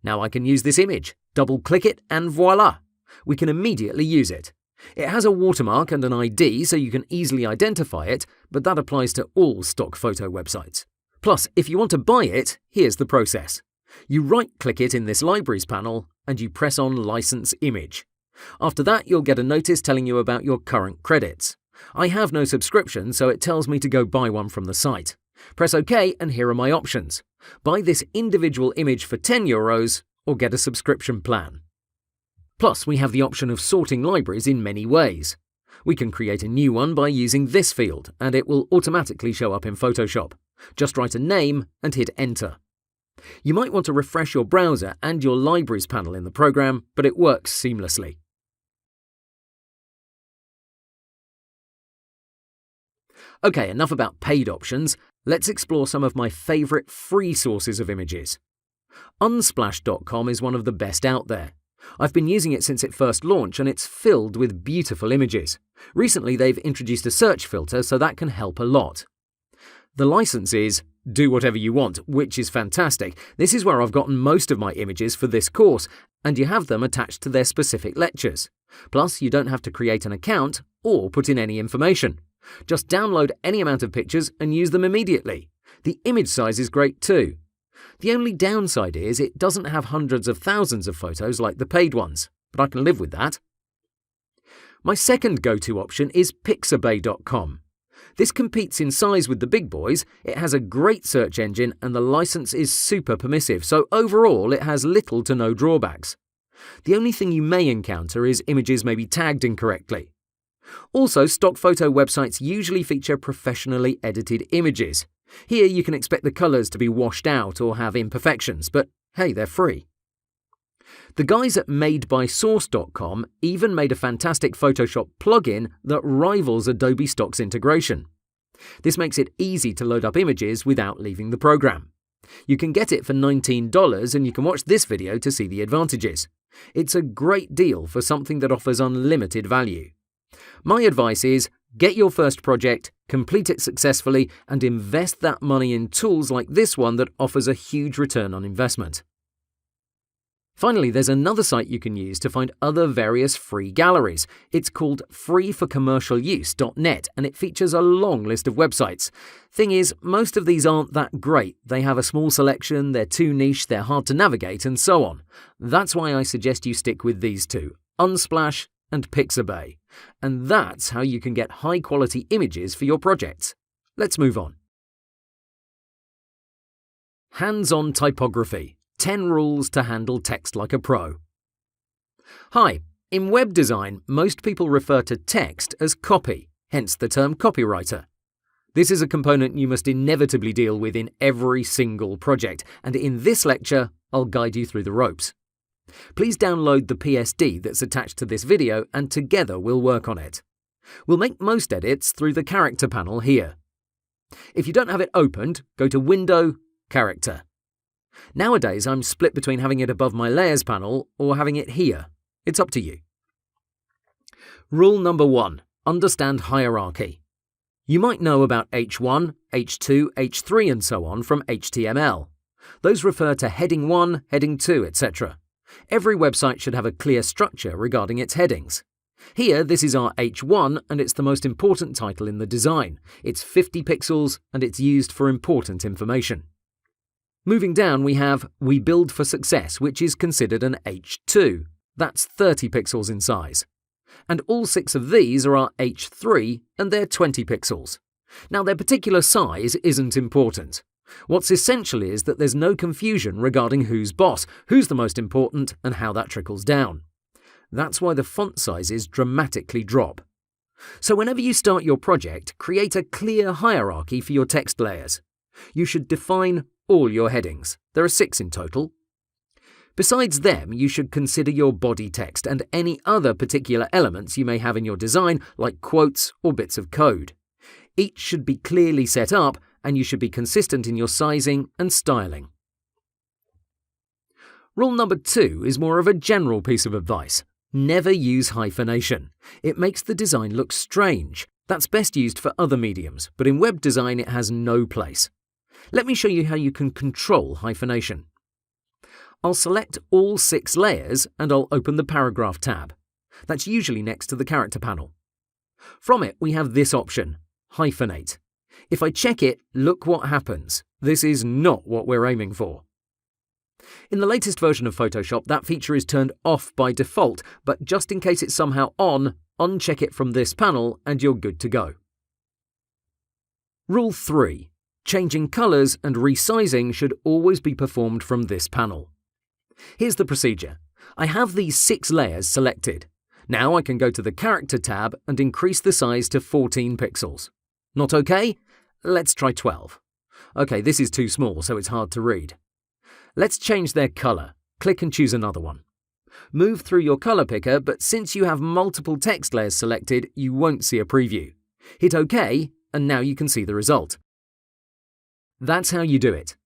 Now I can use this image, double-click it, and voila! We can immediately use it. It has a watermark and an ID so you can easily identify it, but that applies to all stock photo websites. Plus, if you want to buy it, here's the process. You right-click it in this Libraries panel, and you press on License Image. After that, you'll get a notice telling you about your current credits. I have no subscription, so it tells me to go buy one from the site. Press OK, and here are my options. Buy this individual image for €10 or get a subscription plan. Plus, we have the option of sorting libraries in many ways. We can create a new one by using this field, and it will automatically show up in Photoshop. Just write a name and hit Enter. You might want to refresh your browser and your libraries panel in the program, but it works seamlessly. Okay, enough about paid options. Let's explore some of my favourite free sources of images. Unsplash.com is one of the best out there. I've been using it since it first launched and it's filled with beautiful images. Recently they've introduced a search filter, so that can help a lot. The license is do whatever you want, which is fantastic. This is where I've gotten most of my images for this course, and you have them attached to their specific lectures. Plus, you don't have to create an account or put in any information. Just download any amount of pictures and use them immediately. The image size is great too. The only downside is it doesn't have hundreds of thousands of photos like the paid ones, but I can live with that. My second go-to option is pixabay.com. This competes in size with the big boys, it has a great search engine and the license is super permissive, so overall it has little to no drawbacks. The only thing you may encounter is images may be tagged incorrectly. Also, stock photo websites usually feature professionally edited images. Here you can expect the colours to be washed out or have imperfections, but hey, they're free. The guys at madebysource.com even made a fantastic Photoshop plugin that rivals Adobe Stock's integration. This makes it easy to load up images without leaving the program. You can get it for $19 and you can watch this video to see the advantages. It's a great deal for something that offers unlimited value. My advice is get your first project, complete it successfully, and invest that money in tools like this one that offers a huge return on investment. Finally, there's another site you can use to find other various free galleries. It's called freeforcommercialuse.net and it features a long list of websites. Thing is, most of these aren't that great. They have a small selection, they're too niche, they're hard to navigate, and so on. That's why I suggest you stick with these two, Unsplash and Pixabay. And that's how you can get high-quality images for your projects. Let's move on. Hands-on typography. 10 rules to handle text like a pro. Hi, in web design, most people refer to text as copy, hence the term copywriter. This is a component you must inevitably deal with in every single project, and in this lecture, I'll guide you through the ropes. Please download the PSD that's attached to this video and together we'll work on it. We'll make most edits through the character panel here. If you don't have it opened, go to Window, Character. Nowadays, I'm split between having it above my Layers panel or having it here. It's up to you. Rule number 1. Understand hierarchy. You might know about H1, H2, H3 and so on from HTML. Those refer to heading 1, heading 2, etc. Every website should have a clear structure regarding its headings. Here, this is our H1 and it's the most important title in the design. It's 50 pixels and it's used for important information. Moving down, we have We Build for Success, which is considered an H2. That's 30 pixels in size. And all 6 of these are our H3, and they're 20 pixels. Now, their particular size isn't important. What's essential is that there's no confusion regarding who's boss, who's the most important, and how that trickles down. That's why the font sizes dramatically drop. So whenever you start your project, create a clear hierarchy for your text layers. You should define all your headings. There are 6 in total. Besides them, you should consider your body text and any other particular elements you may have in your design, like quotes or bits of code. Each should be clearly set up, and you should be consistent in your sizing and styling. Rule number 2 is more of a general piece of advice. Never use hyphenation. It makes the design look strange. That's best used for other mediums, but in web design it has no place. Let me show you how you can control hyphenation. I'll select all 6 layers and I'll open the Paragraph tab. That's usually next to the character panel. From it, we have this option, Hyphenate. If I check it, look what happens. This is not what we're aiming for. In the latest version of Photoshop, that feature is turned off by default, but just in case it's somehow on, uncheck it from this panel and you're good to go. Rule 3. Changing colours and resizing should always be performed from this panel. Here's the procedure. I have these 6 layers selected. Now I can go to the Character tab and increase the size to 14 pixels. Not OK? Let's try 12. OK, this is too small, so it's hard to read. Let's change their color. Click and choose another one. Move through your color picker, but since you have multiple text layers selected, you won't see a preview. Hit OK, and now you can see the result. That's how you do it.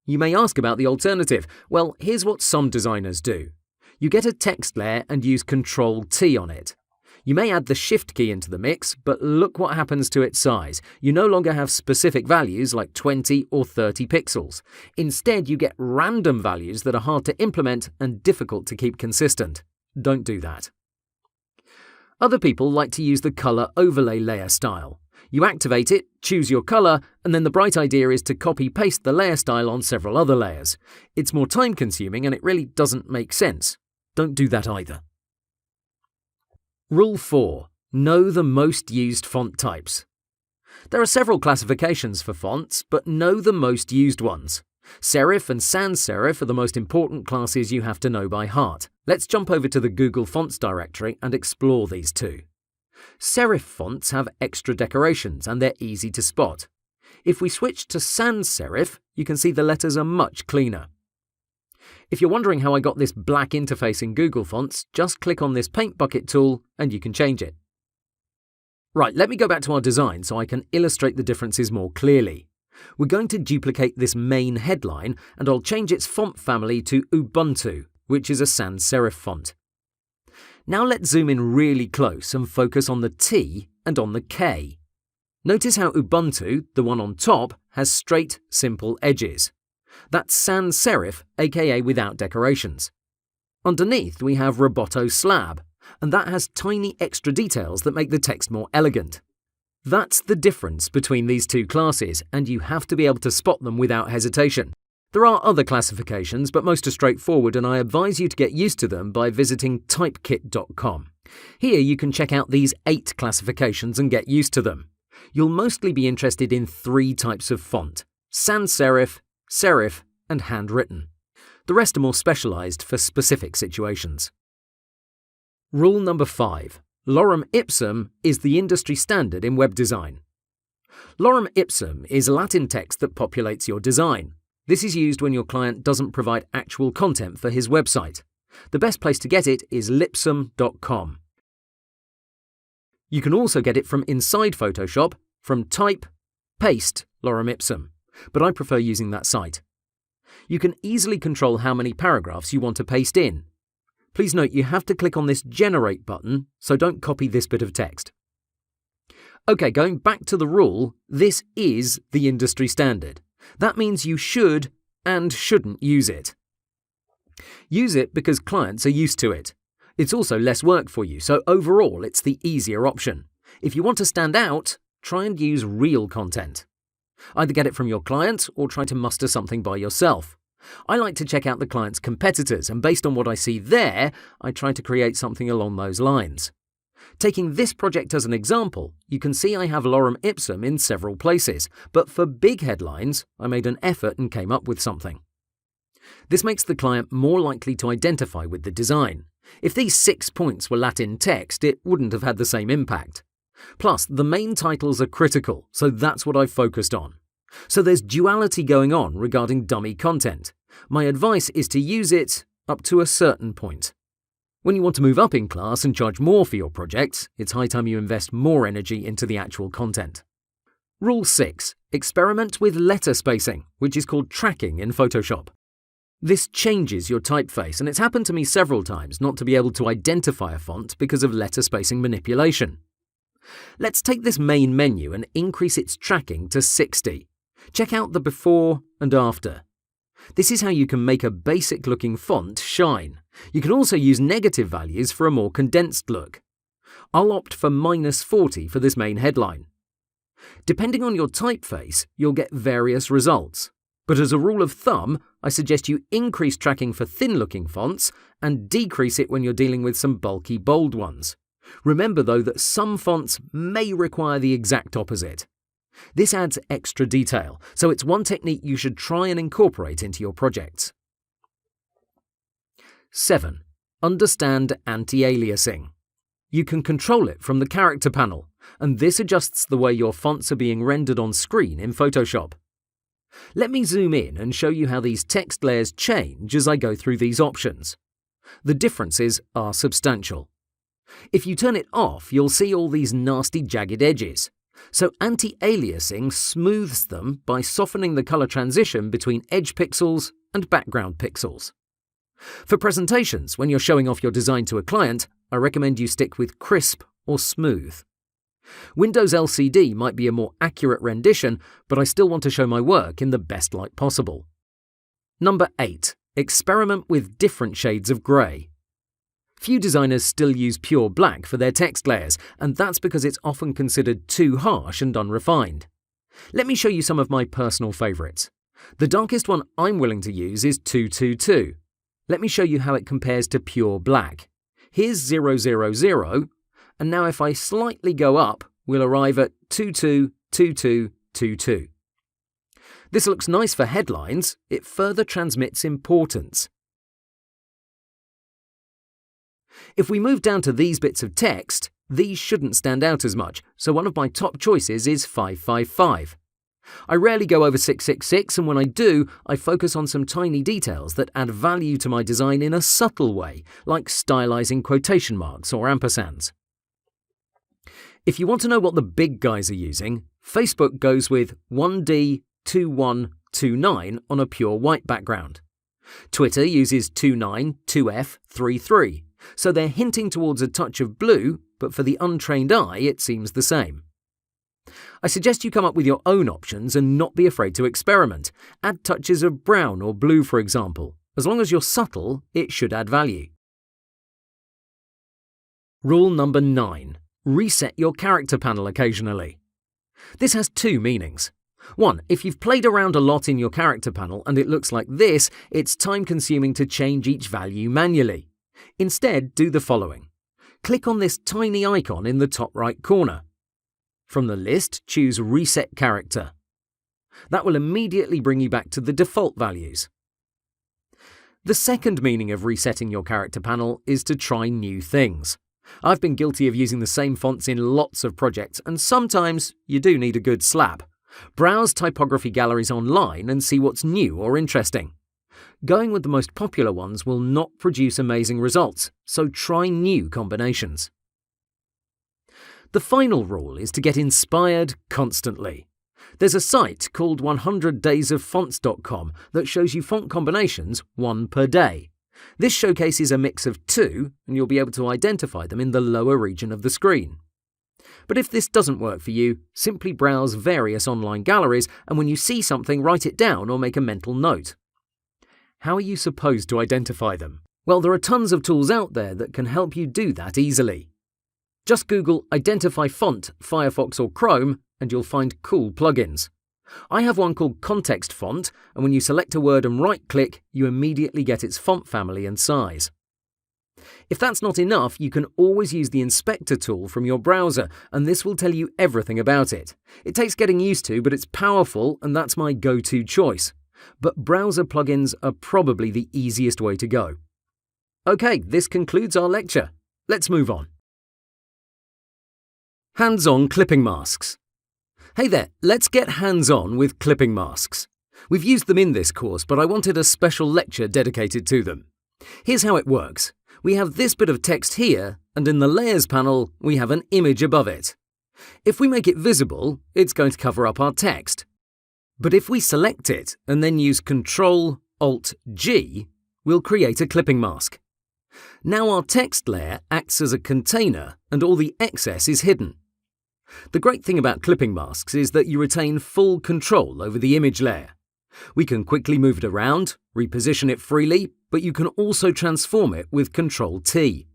You may ask about the alternative. Well, here's what some designers do. You get a text layer and use Ctrl-T on it. You may add the Shift key into the mix, but look what happens to its size. You no longer have specific values like 20 or 30 pixels. Instead, you get random values that are hard to implement and difficult to keep consistent. Don't do that. Other people like to use the color overlay layer style. You activate it, choose your color, and then the bright idea is to copy-paste the layer style on several other layers. It's more time-consuming and it really doesn't make sense. Don't do that either. Rule 4. Know the most used font types. There are several classifications for fonts, but know the most used ones. Serif and sans serif are the most important classes you have to know by heart. Let's jump over to the Google Fonts directory and explore these two. Serif fonts have extra decorations and they're easy to spot. If we switch to sans serif, you can see the letters are much cleaner. If you're wondering how I got this black interface in Google Fonts, just click on this paint bucket tool and you can change it. Right, let me go back to our design so I can illustrate the differences more clearly. We're going to duplicate this main headline and I'll change its font family to Ubuntu, which is a sans serif font. Now let's zoom in really close and focus on the T and on the K. Notice how Ubuntu, the one on top, has straight, simple edges. That's sans serif, aka without decorations. Underneath we have Roboto Slab, and that has tiny extra details that make the text more elegant. That's the difference between these two classes, and you have to be able to spot them without hesitation. There are other classifications, but most are straightforward, and I advise you to get used to them by visiting typekit.com. Here you can check out these 8 classifications and get used to them. You'll mostly be interested in 3 types of font: sans serif, serif, and handwritten. The rest are more specialized for specific situations. Rule number 5. Lorem ipsum is the industry standard in web design. Lorem ipsum is Latin text that populates your design. This is used when your client doesn't provide actual content for his website. The best place to get it is lipsum.com. You can also get it from inside Photoshop, from Type, Paste, Lorem ipsum, but I prefer using that site. You can easily control how many paragraphs you want to paste in. Please note you have to click on this Generate button, so don't copy this bit of text. Okay, going back to the rule, this is the industry standard. That means you should and shouldn't use it. Use it because clients are used to it. It's also less work for you, so overall it's the easier option. If you want to stand out, try and use real content. Either get it from your client or try to muster something by yourself. I like to check out the client's competitors, and based on what I see there, I try to create something along those lines. Taking this project as an example, you can see I have lorem ipsum in several places, but for big headlines, I made an effort and came up with something. This makes the client more likely to identify with the design. If these 6 points were Latin text, it wouldn't have had the same impact. Plus, the main titles are critical, so that's what I've focused on. So there's duality going on regarding dummy content. My advice is to use it up to a certain point. When you want to move up in class and charge more for your projects, it's high time you invest more energy into the actual content. Rule 6. Experiment with letter spacing, which is called tracking in Photoshop. This changes your typeface, and it's happened to me several times not to be able to identify a font because of letter spacing manipulation. Let's take this main menu and increase its tracking to 60. Check out the before and after. This is how you can make a basic-looking font shine. You can also use negative values for a more condensed look. I'll opt for -40 for this main headline. Depending on your typeface, you'll get various results. But as a rule of thumb, I suggest you increase tracking for thin-looking fonts and decrease it when you're dealing with some bulky, bold ones. Remember, though, that some fonts may require the exact opposite. This adds extra detail, so it's one technique you should try and incorporate into your projects. 7. Understand anti-aliasing. You can control it from the character panel, and this adjusts the way your fonts are being rendered on screen in Photoshop. Let me zoom in and show you how these text layers change as I go through these options. The differences are substantial. If you turn it off, you'll see all these nasty jagged edges. So anti-aliasing smooths them by softening the color transition between edge pixels and background pixels. For presentations, when you're showing off your design to a client, I recommend you stick with crisp or smooth. Windows LCD might be a more accurate rendition, but I still want to show my work in the best light possible. Number 8. Experiment with different shades of grey. Few designers still use pure black for their text layers, and that's because it's often considered too harsh and unrefined. Let me show you some of my personal favourites. The darkest one I'm willing to use is 222. Let me show you how it compares to pure black. Here's 000, and now if I slightly go up, we'll arrive at 222222. This looks nice for headlines. It further transmits importance. If we move down to these bits of text, these shouldn't stand out as much, so one of my top choices is 555. I rarely go over 666, and when I do, I focus on some tiny details that add value to my design in a subtle way, like stylizing quotation marks or ampersands. If you want to know what the big guys are using, Facebook goes with 1D2129 on a pure white background. Twitter uses 292F33, so they're hinting towards a touch of blue, but for the untrained eye it seems the same. I suggest you come up with your own options and not be afraid to experiment. Add touches of brown or blue, for example. As long as you're subtle, it should add value. Rule number 9. Reset your character panel occasionally. This has two meanings. 1. If you've played around a lot in your character panel and it looks like this, it's time-consuming to change each value manually. Instead, do the following. Click on this tiny icon in the top right corner. From the list, choose Reset Character. That will immediately bring you back to the default values. The second meaning of resetting your character panel is to try new things. I've been guilty of using the same fonts in lots of projects, and sometimes you do need a good slap. Browse typography galleries online and see what's new or interesting. Going with the most popular ones will not produce amazing results, so try new combinations. The final rule is to get inspired constantly. There's a site called 100daysoffonts.com that shows you font combinations, one per day. This showcases a mix of two, and you'll be able to identify them in the lower region of the screen. But if this doesn't work for you, simply browse various online galleries, and when you see something, write it down or make a mental note. How are you supposed to identify them? Well, there are tons of tools out there that can help you do that easily. Just Google Identify Font, Firefox or Chrome, and you'll find cool plugins. I have one called Context Font, and when you select a word and right-click, you immediately get its font family and size. If that's not enough, you can always use the Inspector tool from your browser, and this will tell you everything about it. It takes getting used to, but it's powerful, and that's my go-to choice. But browser plugins are probably the easiest way to go. Okay, this concludes our lecture. Let's move on. Hands-on clipping masks. Hey there, let's get hands-on with clipping masks. We've used them in this course, but I wanted a special lecture dedicated to them. Here's how it works. We have this bit of text here, and in the Layers panel, we have an image above it. If we make it visible, it's going to cover up our text. But if we select it and then use Ctrl-Alt-G, we'll create a clipping mask. Now our text layer acts as a container, and all the excess is hidden. The great thing about clipping masks is that you retain full control over the image layer. We can quickly move it around, reposition it freely, but you can also transform it with Ctrl-T.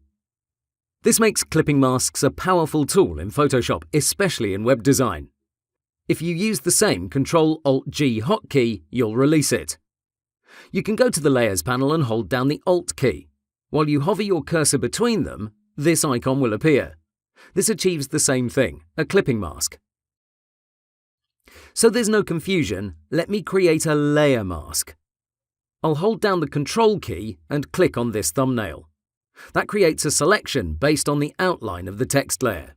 This makes clipping masks a powerful tool in Photoshop, especially in web design. If you use the same Ctrl-Alt-G hotkey, you'll release it. You can go to the Layers panel and hold down the Alt key. While you hover your cursor between them, this icon will appear. This achieves the same thing, a clipping mask. So there's no confusion, let me create a layer mask. I'll hold down the Control key and click on this thumbnail. That creates a selection based on the outline of the text layer.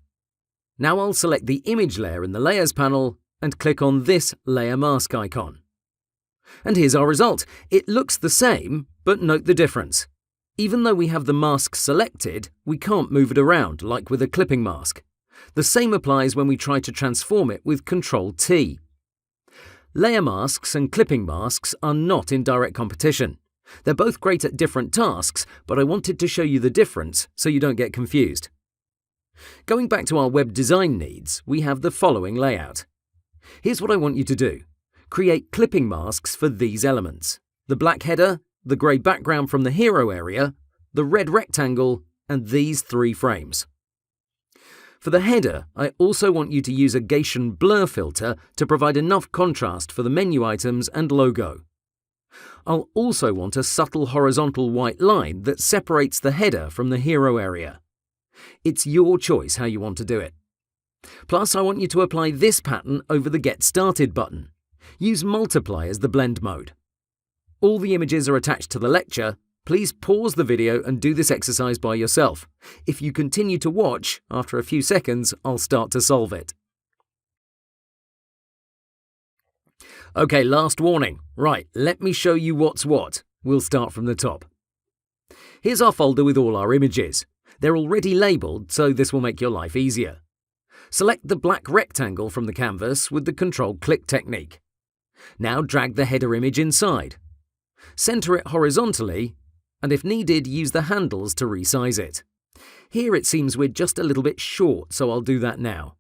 Now I'll select the image layer in the Layers panel and click on this layer mask icon. And here's our result. It looks the same, but note the difference. Even though we have the mask selected, we can't move it around like with a clipping mask. The same applies when we try to transform it with Ctrl-T. Layer masks and clipping masks are not in direct competition. They're both great at different tasks, but I wanted to show you the difference so you don't get confused. Going back to our web design needs, we have the following layout. Here's what I want you to do. Create clipping masks for these elements: the black header, the grey background from the hero area, the red rectangle, and these 3 frames. For the header, I also want you to use a Gaussian blur filter to provide enough contrast for the menu items and logo. I'll also want a subtle horizontal white line that separates the header from the hero area. It's your choice how you want to do it. Plus, I want you to apply this pattern over the Get Started button. Use Multiply as the blend mode. All the images are attached to the lecture. Please pause the video and do this exercise by yourself. If you continue to watch, after a few seconds, I'll start to solve it. Okay, last warning. Right, let me show you what's what. We'll start from the top. Here's our folder with all our images. They're already labelled, so this will make your life easier. Select the black rectangle from the canvas with the Control-Click technique. Now drag the header image inside. Centre it horizontally, and if needed, use the handles to resize it. Here it seems we're just a little bit short, so I'll do that now.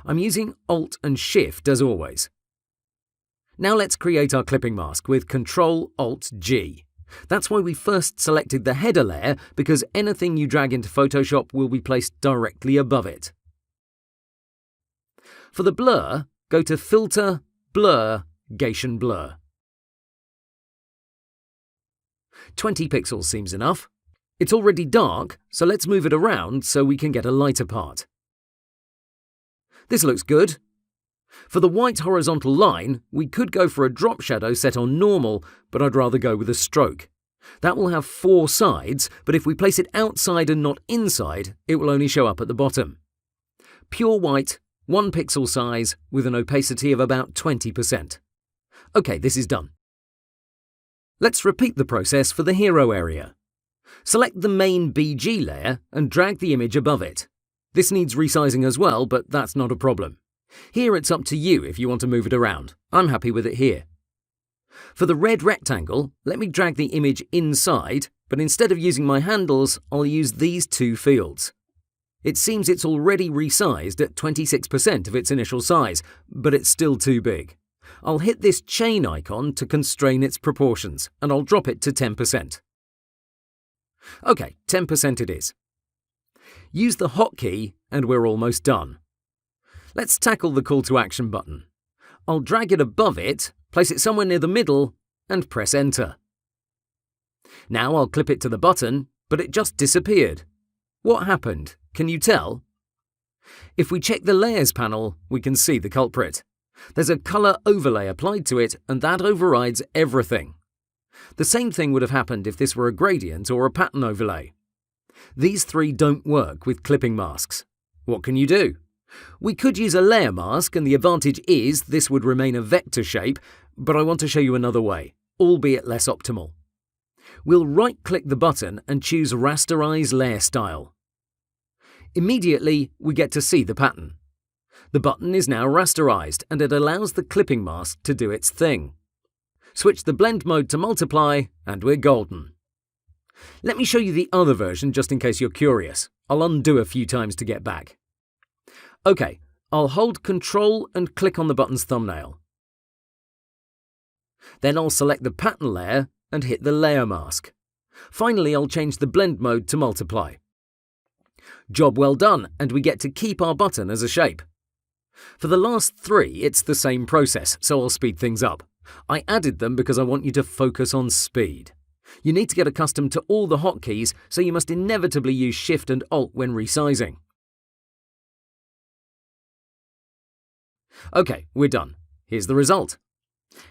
I'm using Alt and Shift as always. Now let's create our clipping mask with Ctrl-Alt-G. That's why we first selected the header layer, because anything you drag into Photoshop will be placed directly above it. For the blur, go to Filter, Blur, Gaussian Blur. 20 pixels seems enough. It's already dark, so let's move it around so we can get a lighter part. This looks good. For the white horizontal line, we could go for a drop shadow set on normal, but I'd rather go with a stroke. That will have 4 sides, but if we place it outside and not inside, it will only show up at the bottom. Pure white, 1 pixel size, with an opacity of about 20%. Okay, this is done. Let's repeat the process for the hero area. Select the main BG layer and drag the image above it. This needs resizing as well, but that's not a problem. Here it's up to you if you want to move it around. I'm happy with it here. For the red rectangle, let me drag the image inside, but instead of using my handles, I'll use these 2 fields. It seems it's already resized at 26% of its initial size, but it's still too big. I'll hit this chain icon to constrain its proportions, and I'll drop it to 10%. Okay, 10% it is. Use the hotkey, and we're almost done. Let's tackle the call to action button. I'll drag it above it, place it somewhere near the middle, and press enter. Now I'll clip it to the button, but it just disappeared. What happened? Can you tell? If we check the layers panel, we can see the culprit. There's a color overlay applied to it, and that overrides everything. The same thing would have happened if this were a gradient or a pattern overlay. These 3 don't work with clipping masks. What can you do? We could use a layer mask, and the advantage is this would remain a vector shape, but I want to show you another way, albeit less optimal. We'll right-click the button and choose Rasterize Layer Style. Immediately, we get to see the pattern. The button is now rasterized, and it allows the clipping mask to do its thing. Switch the blend mode to multiply, and we're golden. Let me show you the other version just in case you're curious. I'll undo a few times to get back. Okay, I'll hold Ctrl and click on the button's thumbnail. Then I'll select the pattern layer and hit the layer mask. Finally, I'll change the blend mode to multiply. Job well done, and we get to keep our button as a shape. For the last 3, it's the same process, so I'll speed things up. I added them because I want you to focus on speed. You need to get accustomed to all the hotkeys, so you must inevitably use Shift and Alt when resizing. Okay, we're done. Here's the result.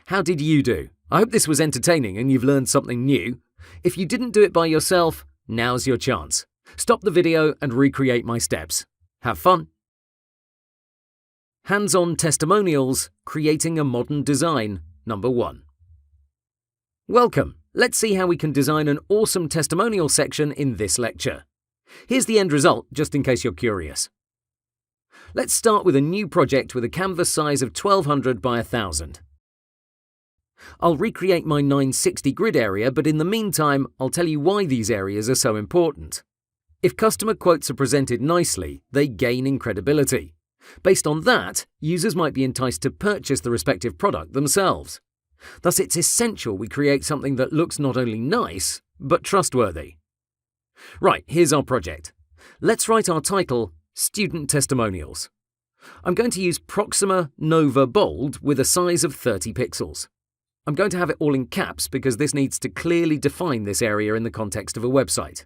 How did you do? I hope this was entertaining and you've learned something new. If you didn't do it by yourself, now's your chance. Stop the video and recreate my steps. Have fun. Hands-on testimonials, creating a modern design, number 1. Welcome! Let's see how we can design an awesome testimonial section in this lecture. Here's the end result, just in case you're curious. Let's start with a new project with a canvas size of 1200 by 1000. I'll recreate my 960 grid area, but in the meantime, I'll tell you why these areas are so important. If customer quotes are presented nicely, they gain in credibility. Based on that, users might be enticed to purchase the respective product themselves. Thus, it's essential we create something that looks not only nice, but trustworthy. Right, here's our project. Let's write our title, Student Testimonials. I'm going to use Proxima Nova Bold with a size of 30 pixels. I'm going to have it all in caps because this needs to clearly define this area in the context of a website.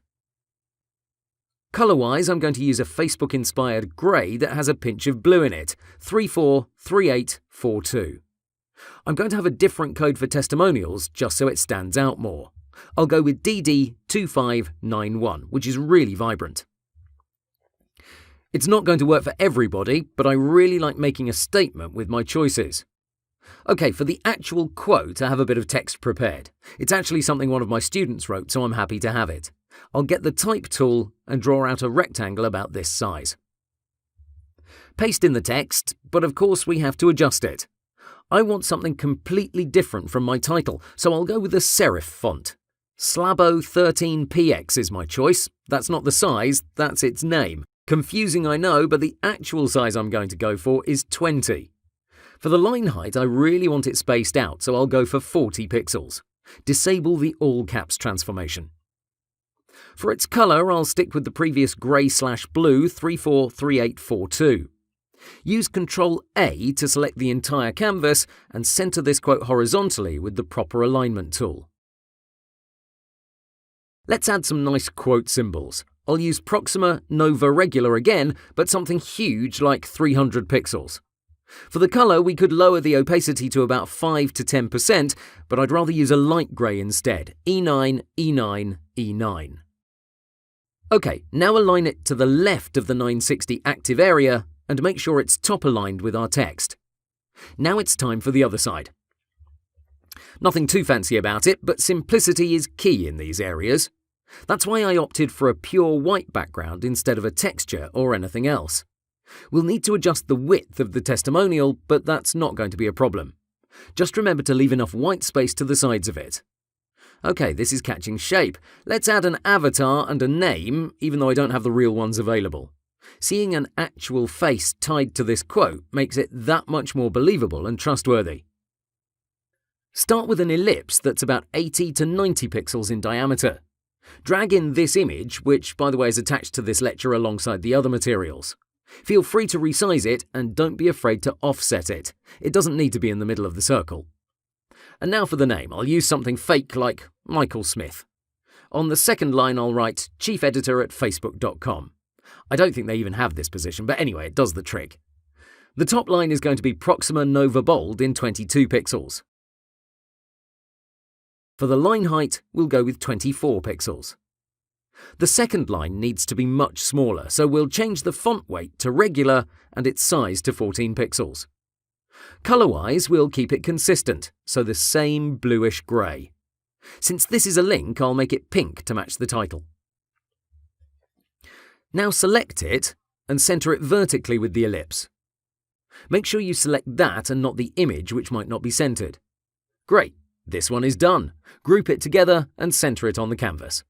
Color-wise, I'm going to use a Facebook-inspired grey that has a pinch of blue in it, 343842. I'm going to have a different code for testimonials just so it stands out more. I'll go with DD2591, which is really vibrant. It's not going to work for everybody, but I really like making a statement with my choices. Okay, for the actual quote, I have a bit of text prepared. It's actually something one of my students wrote, so I'm happy to have it. I'll get the type tool and draw out a rectangle about this size. Paste in the text, but of course we have to adjust it. I want something completely different from my title, so I'll go with a serif font. Slabo 13px is my choice. That's not the size, that's its name. Confusing, I know, but the actual size I'm going to go for is 20. For the line height, I really want it spaced out, so I'll go for 40 pixels. Disable the all caps transformation. For its color, I'll stick with the previous grey/blue 343842. Use Ctrl-A to select the entire canvas and center this quote horizontally with the proper alignment tool. Let's add some nice quote symbols. I'll use Proxima Nova Regular again, but something huge like 300 pixels. For the color, we could lower the opacity to about 5 to 10%, but I'd rather use a light grey instead, E9, E9, E9. Okay, now align it to the left of the 960 active area and make sure it's top aligned with our text. Now it's time for the other side. Nothing too fancy about it, but simplicity is key in these areas. That's why I opted for a pure white background instead of a texture or anything else. We'll need to adjust the width of the testimonial, but that's not going to be a problem. Just remember to leave enough white space to the sides of it. Okay, this is catching shape. Let's add an avatar and a name, even though I don't have the real ones available. Seeing an actual face tied to this quote makes it that much more believable and trustworthy. Start with an ellipse that's about 80 to 90 pixels in diameter. Drag in this image, which, by the way, is attached to this lecture alongside the other materials. Feel free to resize it and don't be afraid to offset it. It doesn't need to be in the middle of the circle. And now for the name. I'll use something fake like Michael Smith. On the second line, I'll write Chief Editor at Facebook.com. I don't think they even have this position, but anyway, it does the trick. The top line is going to be Proxima Nova Bold in 22 pixels. For the line height, we'll go with 24 pixels. The second line needs to be much smaller, so we'll change the font weight to regular and its size to 14 pixels. Color-wise, we'll keep it consistent, so the same bluish grey. Since this is a link, I'll make it pink to match the title. Now select it and center it vertically with the ellipse. Make sure you select that and not the image, which might not be centered. Great, this one is done. Group it together and center it on the canvas.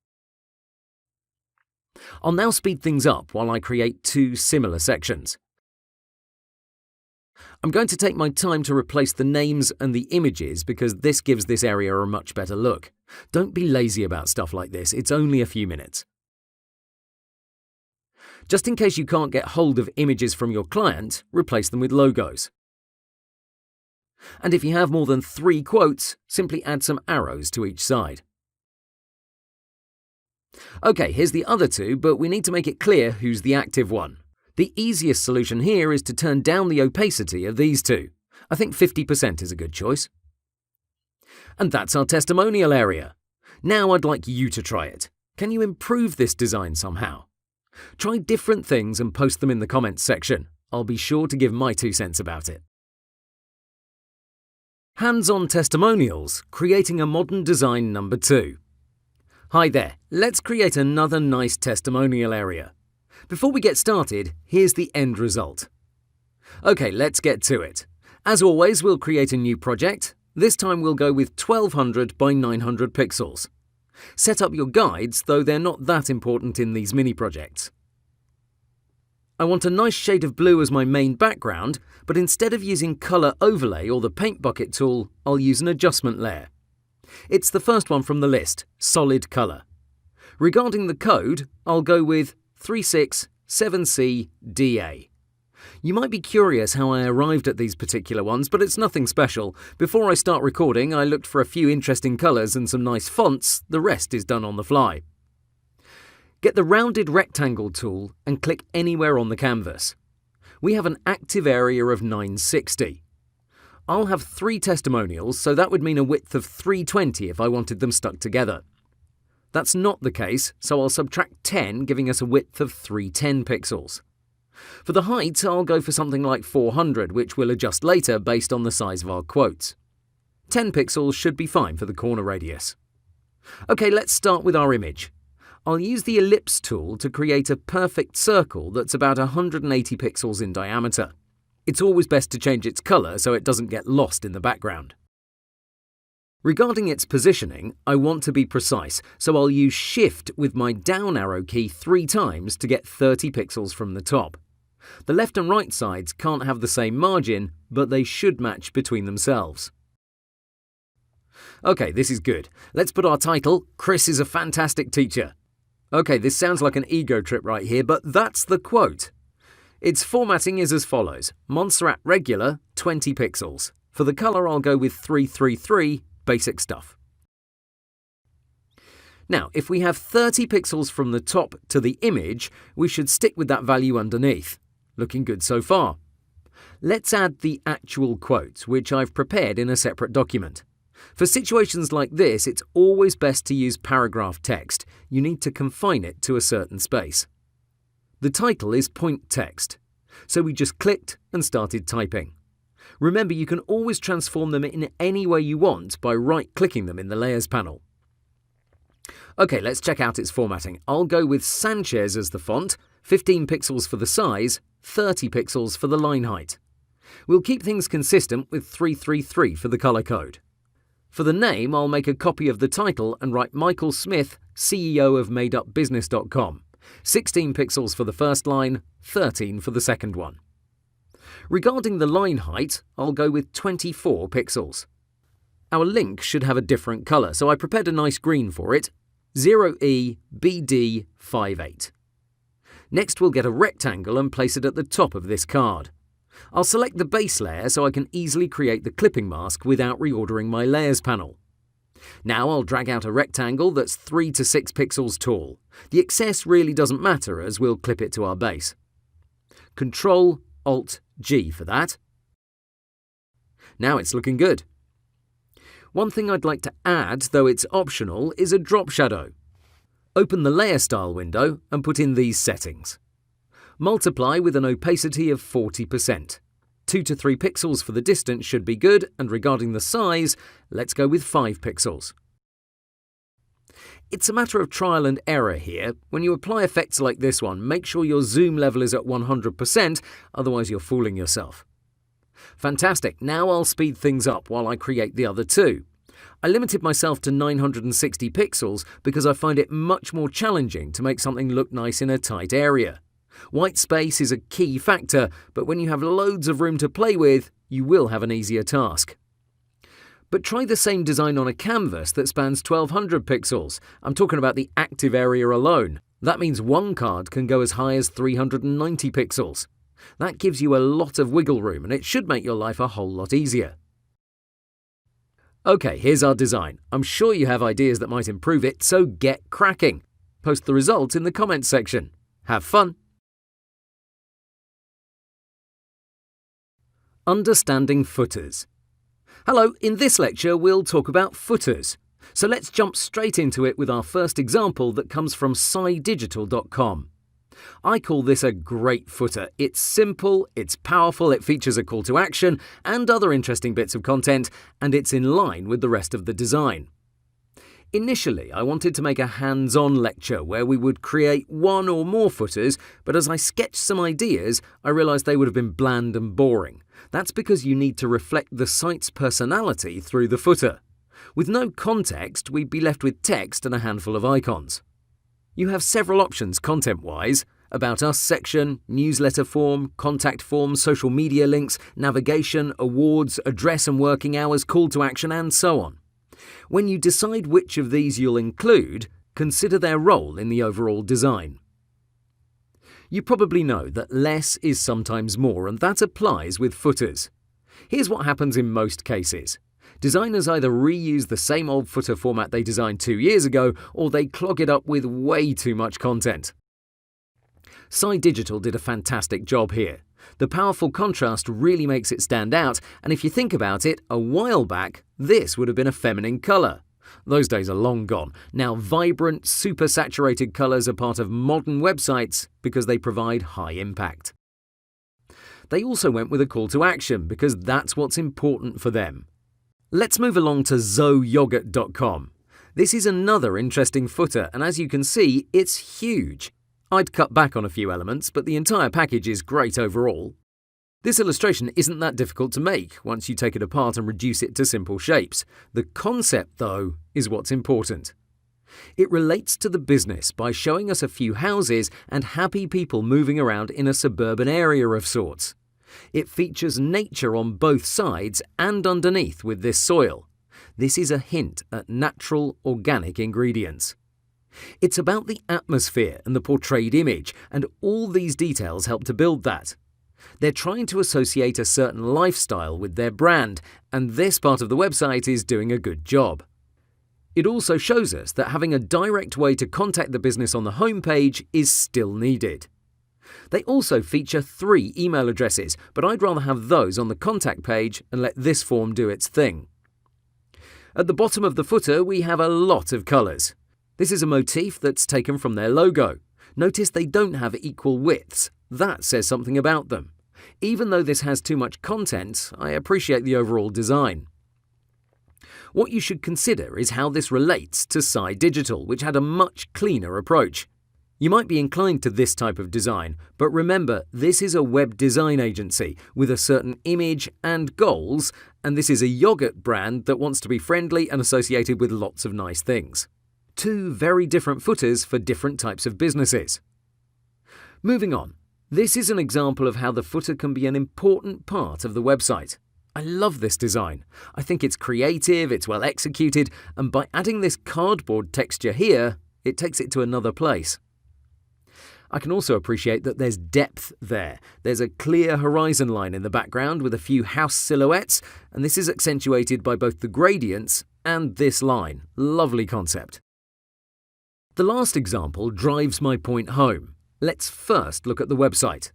I'll now speed things up while I create two similar sections. I'm going to take my time to replace the names and the images because this gives this area a much better look. Don't be lazy about stuff like this, it's only a few minutes. Just in case you can't get hold of images from your client, replace them with logos. And if you have more than 3 quotes, simply add some arrows to each side. Okay, here's the other two, but we need to make it clear who's the active one. The easiest solution here is to turn down the opacity of these two. I think 50% is a good choice. And that's our testimonial area. Now I'd like you to try it. Can you improve this design somehow? Try different things and post them in the comments section. I'll be sure to give my 2 cents about it. Hands-on testimonials, creating a modern design number 2. Hi there, let's create another nice testimonial area. Before we get started, here's the end result. Okay, let's get to it. As always, we'll create a new project. This time we'll go with 1200 by 900 pixels. Set up your guides, though they're not that important in these mini projects. I want a nice shade of blue as my main background, but instead of using Color Overlay or the Paint Bucket tool, I'll use an adjustment layer. It's the first one from the list, Solid Color. Regarding the code, I'll go with 367CDA. You might be curious how I arrived at these particular ones, but it's nothing special. Before I start recording, I looked for a few interesting colors and some nice fonts. The rest is done on the fly. Get the rounded rectangle tool and click anywhere on the canvas. We have an active area of 960. I'll have 3 testimonials, so that would mean a width of 320 if I wanted them stuck together. That's not the case, so I'll subtract 10, giving us a width of 310 pixels. For the height, I'll go for something like 400, which we'll adjust later based on the size of our quotes. 10 pixels should be fine for the corner radius. Okay, let's start with our image. I'll use the ellipse tool to create a perfect circle that's about 180 pixels in diameter. It's always best to change its color so it doesn't get lost in the background. Regarding its positioning, I want to be precise, so I'll use Shift with my down arrow key 3 times to get 30 pixels from the top. The left and right sides can't have the same margin, but they should match between themselves. Okay, this is good. Let's put our title, Chris is a fantastic teacher. Okay, this sounds like an ego trip right here, but that's the quote. Its formatting is as follows. Montserrat regular, 20 pixels. For the color, I'll go with 333, basic stuff. Now, if we have 30 pixels from the top to the image, we should stick with that value underneath. Looking good so far. Let's add the actual quote, which I've prepared in a separate document. For situations like this, it's always best to use paragraph text. You need to confine it to a certain space. The title is point text, so we just clicked and started typing. Remember, you can always transform them in any way you want by right-clicking them in the Layers panel. Okay, let's check out its formatting. I'll go with Sanchez as the font, 15 pixels for the size, 30 pixels for the line height. We'll keep things consistent with 333 for the color code. For the name, I'll make a copy of the title and write Michael Smith, CEO of MadeUpBusiness.com. 16 pixels for the first line, 13 for the second one. Regarding the line height, I'll go with 24 pixels. Our link should have a different color, so I prepared a nice green for it, 0EBD58. Next, we'll get a rectangle and place it at the top of this card. I'll select the base layer so I can easily create the clipping mask without reordering my layers panel. Now I'll drag out a rectangle that's 3 to 6 pixels tall. The excess really doesn't matter as we'll clip it to our base. Ctrl-Alt-G for that. Now it's looking good. One thing I'd like to add, though it's optional, is a drop shadow. Open the Layer Style window and put in these settings. Multiply with an opacity of 40%. 2 to 3 pixels for the distance should be good, and regarding the size, let's go with 5 pixels. It's a matter of trial and error here. When you apply effects like this one, make sure your zoom level is at 100%, otherwise you're fooling yourself. Fantastic, now I'll speed things up while I create the other 2. I limited myself to 960 pixels because I find it much more challenging to make something look nice in a tight area. White space is a key factor, but when you have loads of room to play with, you will have an easier task. But try the same design on a canvas that spans 1200 pixels. I'm talking about the active area alone. That means one card can go as high as 390 pixels. That gives you a lot of wiggle room, and it should make your life a whole lot easier. Okay, here's our design. I'm sure you have ideas that might improve it, so get cracking. Post the results in the comments section. Have fun! Understanding footers. Hello, in this lecture we'll talk about footers. So let's jump straight into it with our first example that comes from scidigital.com. I call this a great footer. It's simple, it's powerful, it features a call to action and other interesting bits of content, and it's in line with the rest of the design. Initially, I wanted to make a hands-on lecture where we would create one or more footers, but as I sketched some ideas, I realised they would have been bland and boring. That's because you need to reflect the site's personality through the footer. With no context, we'd be left with text and a handful of icons. You have several options content-wise: About Us section, newsletter form, contact form, social media links, navigation, awards, address and working hours, call to action, and so on. When you decide which of these you'll include, consider their role in the overall design. You probably know that less is sometimes more, and that applies with footers. Here's what happens in most cases. Designers either reuse the same old footer format they designed 2 years ago, or they clog it up with way too much content. Digital did a fantastic job here. The powerful contrast really makes it stand out, and if you think about it, a while back, this would have been a feminine colour. Those days are long gone. Now vibrant, super saturated colours are part of modern websites because they provide high impact. They also went with a call to action because that's what's important for them. Let's move along to zoeyogurt.com. This is another interesting footer, and as you can see, it's huge. I'd cut back on a few elements, but the entire package is great overall. This illustration isn't that difficult to make once you take it apart and reduce it to simple shapes. The concept, though, is what's important. It relates to the business by showing us a few houses and happy people moving around in a suburban area of sorts. It features nature on both sides and underneath with this soil. This is a hint at natural, organic ingredients. It's about the atmosphere and the portrayed image, and all these details help to build that. They're trying to associate a certain lifestyle with their brand, and this part of the website is doing a good job. It also shows us that having a direct way to contact the business on the homepage is still needed. They also feature 3 email addresses, but I'd rather have those on the contact page and let this form do its thing. At the bottom of the footer, we have a lot of colours. This is a motif that's taken from their logo. Notice they don't have equal widths. That says something about them. Even though this has too much content, I appreciate the overall design. What you should consider is how this relates to Digital, which had a much cleaner approach. You might be inclined to this type of design, but remember, this is a web design agency with a certain image and goals, and this is a yogurt brand that wants to be friendly and associated with lots of nice things. 2 very different footers for different types of businesses. Moving on, this is an example of how the footer can be an important part of the website. I love this design. I think it's creative, it's well executed, and by adding this cardboard texture here, it takes it to another place. I can also appreciate that there's depth there. There's a clear horizon line in the background with a few house silhouettes, and this is accentuated by both the gradients and this line. Lovely concept. The last example drives my point home. Let's first look at the website.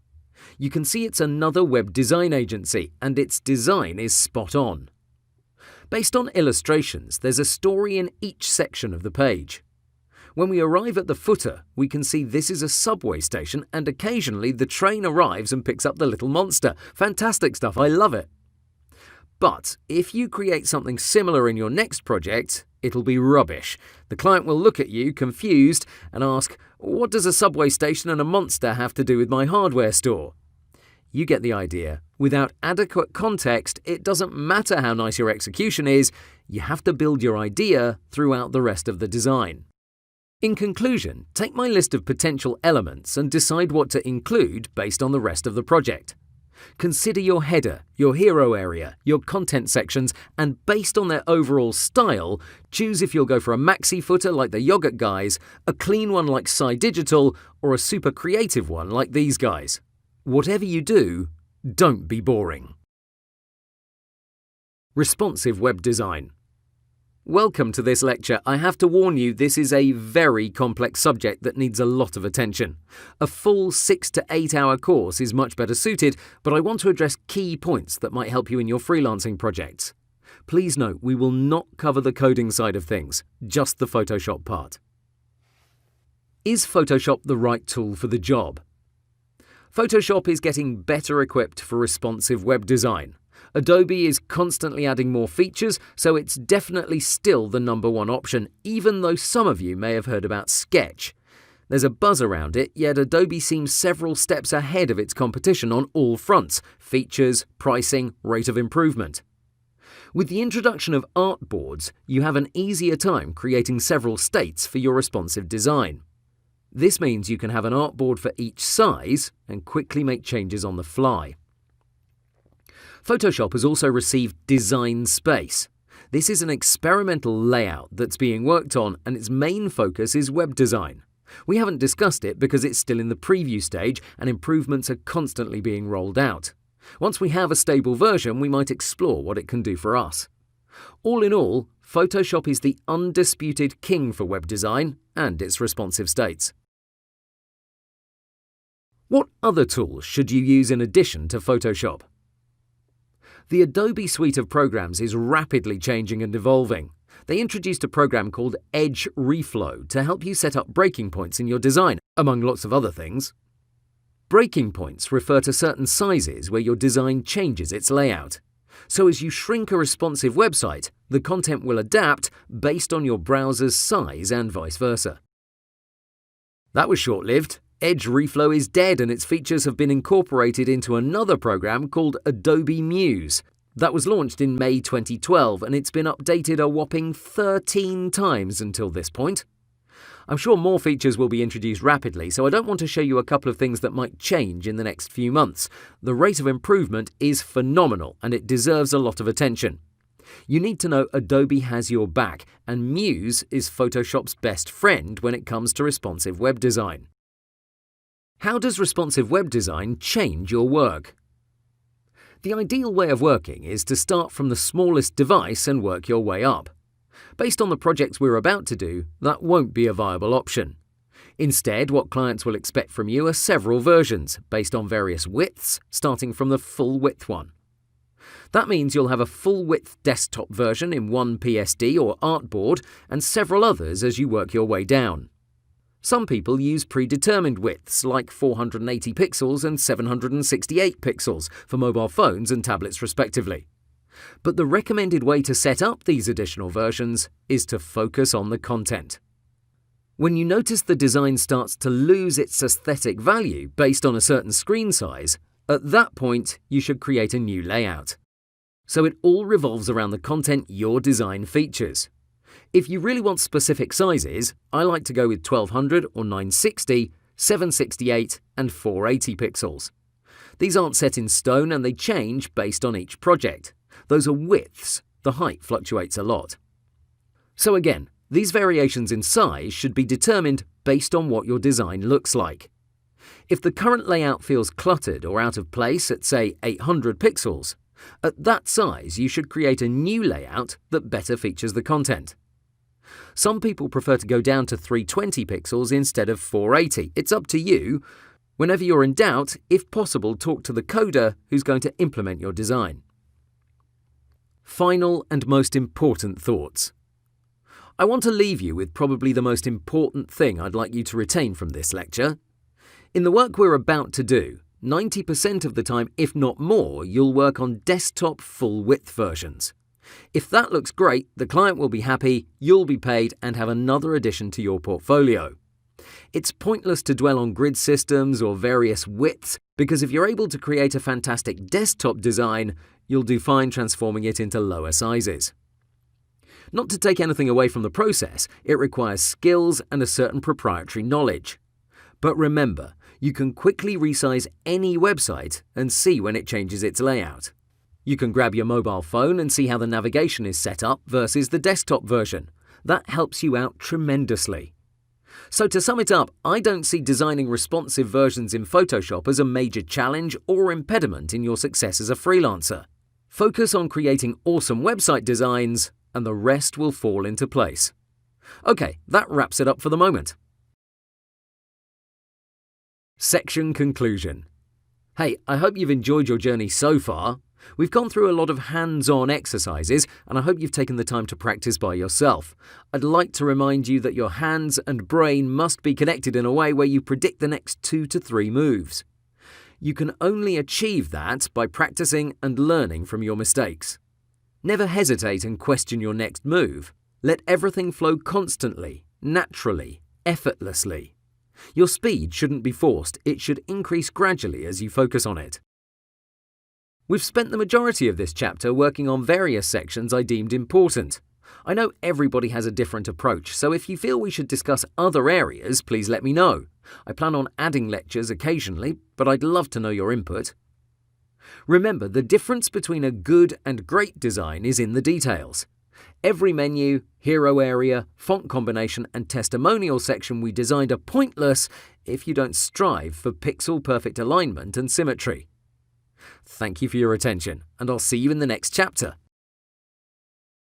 You can see it's another web design agency, and its design is spot on. Based on illustrations, there's a story in each section of the page. When we arrive at the footer, we can see this is a subway station, and occasionally the train arrives and picks up the little monster. Fantastic stuff, I love it. But if you create something similar in your next project, it'll be rubbish. The client will look at you confused and ask, "What does a subway station and a monster have to do with my hardware store?" You get the idea. Without adequate context, it doesn't matter how nice your execution is, you have to build your idea throughout the rest of the design. In conclusion, take my list of potential elements and decide what to include based on the rest of the project. Consider your header, your hero area, your content sections, and based on their overall style, choose if you'll go for a maxi footer like the yogurt guys, a clean one like Digital, or a super creative one like these guys. Whatever you do, don't be boring. Responsive web design. Welcome to this lecture. I have to warn you, this is a very complex subject that needs a lot of attention. A full 6 to 8 hour course is much better suited, but I want to address key points that might help you in your freelancing projects. Please note, we will not cover the coding side of things, just the Photoshop part. Is Photoshop the right tool for the job? Photoshop is getting better equipped for responsive web design. Adobe is constantly adding more features, so it's definitely still the #1 option, even though some of you may have heard about Sketch. There's a buzz around it, yet Adobe seems several steps ahead of its competition on all fronts: features, pricing, rate of improvement. With the introduction of artboards, you have an easier time creating several states for your responsive design. This means you can have an artboard for each size and quickly make changes on the fly. Photoshop has also received Design Space. This is an experimental layout that's being worked on, and its main focus is web design. We haven't discussed it because it's still in the preview stage and improvements are constantly being rolled out. Once we have a stable version, we might explore what it can do for us. All in all, Photoshop is the undisputed king for web design and its responsive states. What other tools should you use in addition to Photoshop? The Adobe suite of programs is rapidly changing and evolving. They introduced a program called Edge Reflow to help you set up breaking points in your design, among lots of other things. Breaking points refer to certain sizes where your design changes its layout. So as you shrink a responsive website, the content will adapt based on your browser's size and vice versa. That was short-lived. Edge Reflow is dead and its features have been incorporated into another program called Adobe Muse. That was launched in May 2012 and it's been updated a whopping 13 times until this point. I'm sure more features will be introduced rapidly, so I don't want to show you a couple of things that might change in the next few months. The rate of improvement is phenomenal and it deserves a lot of attention. You need to know Adobe has your back, and Muse is Photoshop's best friend when it comes to responsive web design. How does responsive web design change your work? The ideal way of working is to start from the smallest device and work your way up. Based on the projects we're about to do, that won't be a viable option. Instead, what clients will expect from you are several versions, based on various widths, starting from the full-width one. That means you'll have a full-width desktop version in one PSD or artboard, and several others as you work your way down. Some people use predetermined widths like 480 pixels and 768 pixels for mobile phones and tablets respectively. But the recommended way to set up these additional versions is to focus on the content. When you notice the design starts to lose its aesthetic value based on a certain screen size, at that point you should create a new layout. So it all revolves around the content your design features. If you really want specific sizes, I like to go with 1200 or 960, 768 and 480 pixels. These aren't set in stone and they change based on each project. Those are widths, the height fluctuates a lot. So again, these variations in size should be determined based on what your design looks like. If the current layout feels cluttered or out of place at say 800 pixels, at that size you should create a new layout that better features the content. Some people prefer to go down to 320 pixels instead of 480. It's up to you. Whenever you're in doubt, if possible, talk to the coder who's going to implement your design. Final and most important thoughts. I want to leave you with probably the most important thing I'd like you to retain from this lecture. In the work we're about to do, 90% of the time, if not more, you'll work on desktop full-width versions. If that looks great, the client will be happy, you'll be paid, and have another addition to your portfolio. It's pointless to dwell on grid systems or various widths, because if you're able to create a fantastic desktop design, you'll do fine transforming it into lower sizes. Not to take anything away from the process, it requires skills and a certain proprietary knowledge. But remember, you can quickly resize any website and see when it changes its layout. You can grab your mobile phone and see how the navigation is set up versus the desktop version. That helps you out tremendously. So to sum it up, I don't see designing responsive versions in Photoshop as a major challenge or impediment in your success as a freelancer. Focus on creating awesome website designs and the rest will fall into place. Okay, that wraps it up for the moment. Section conclusion. Hey, I hope you've enjoyed your journey so far. We've gone through a lot of hands-on exercises, and I hope you've taken the time to practice by yourself. I'd like to remind you that your hands and brain must be connected in a way where you predict the next 2 to 3 moves. You can only achieve that by practicing and learning from your mistakes. Never hesitate and question your next move. Let everything flow constantly, naturally, effortlessly. Your speed shouldn't be forced, it should increase gradually as you focus on it. We've spent the majority of this chapter working on various sections I deemed important. I know everybody has a different approach, so if you feel we should discuss other areas, please let me know. I plan on adding lectures occasionally, but I'd love to know your input. Remember, the difference between a good and great design is in the details. Every menu, hero area, font combination and testimonial section we designed are pointless if you don't strive for pixel-perfect alignment and symmetry. Thank you for your attention, and I'll see you in the next chapter.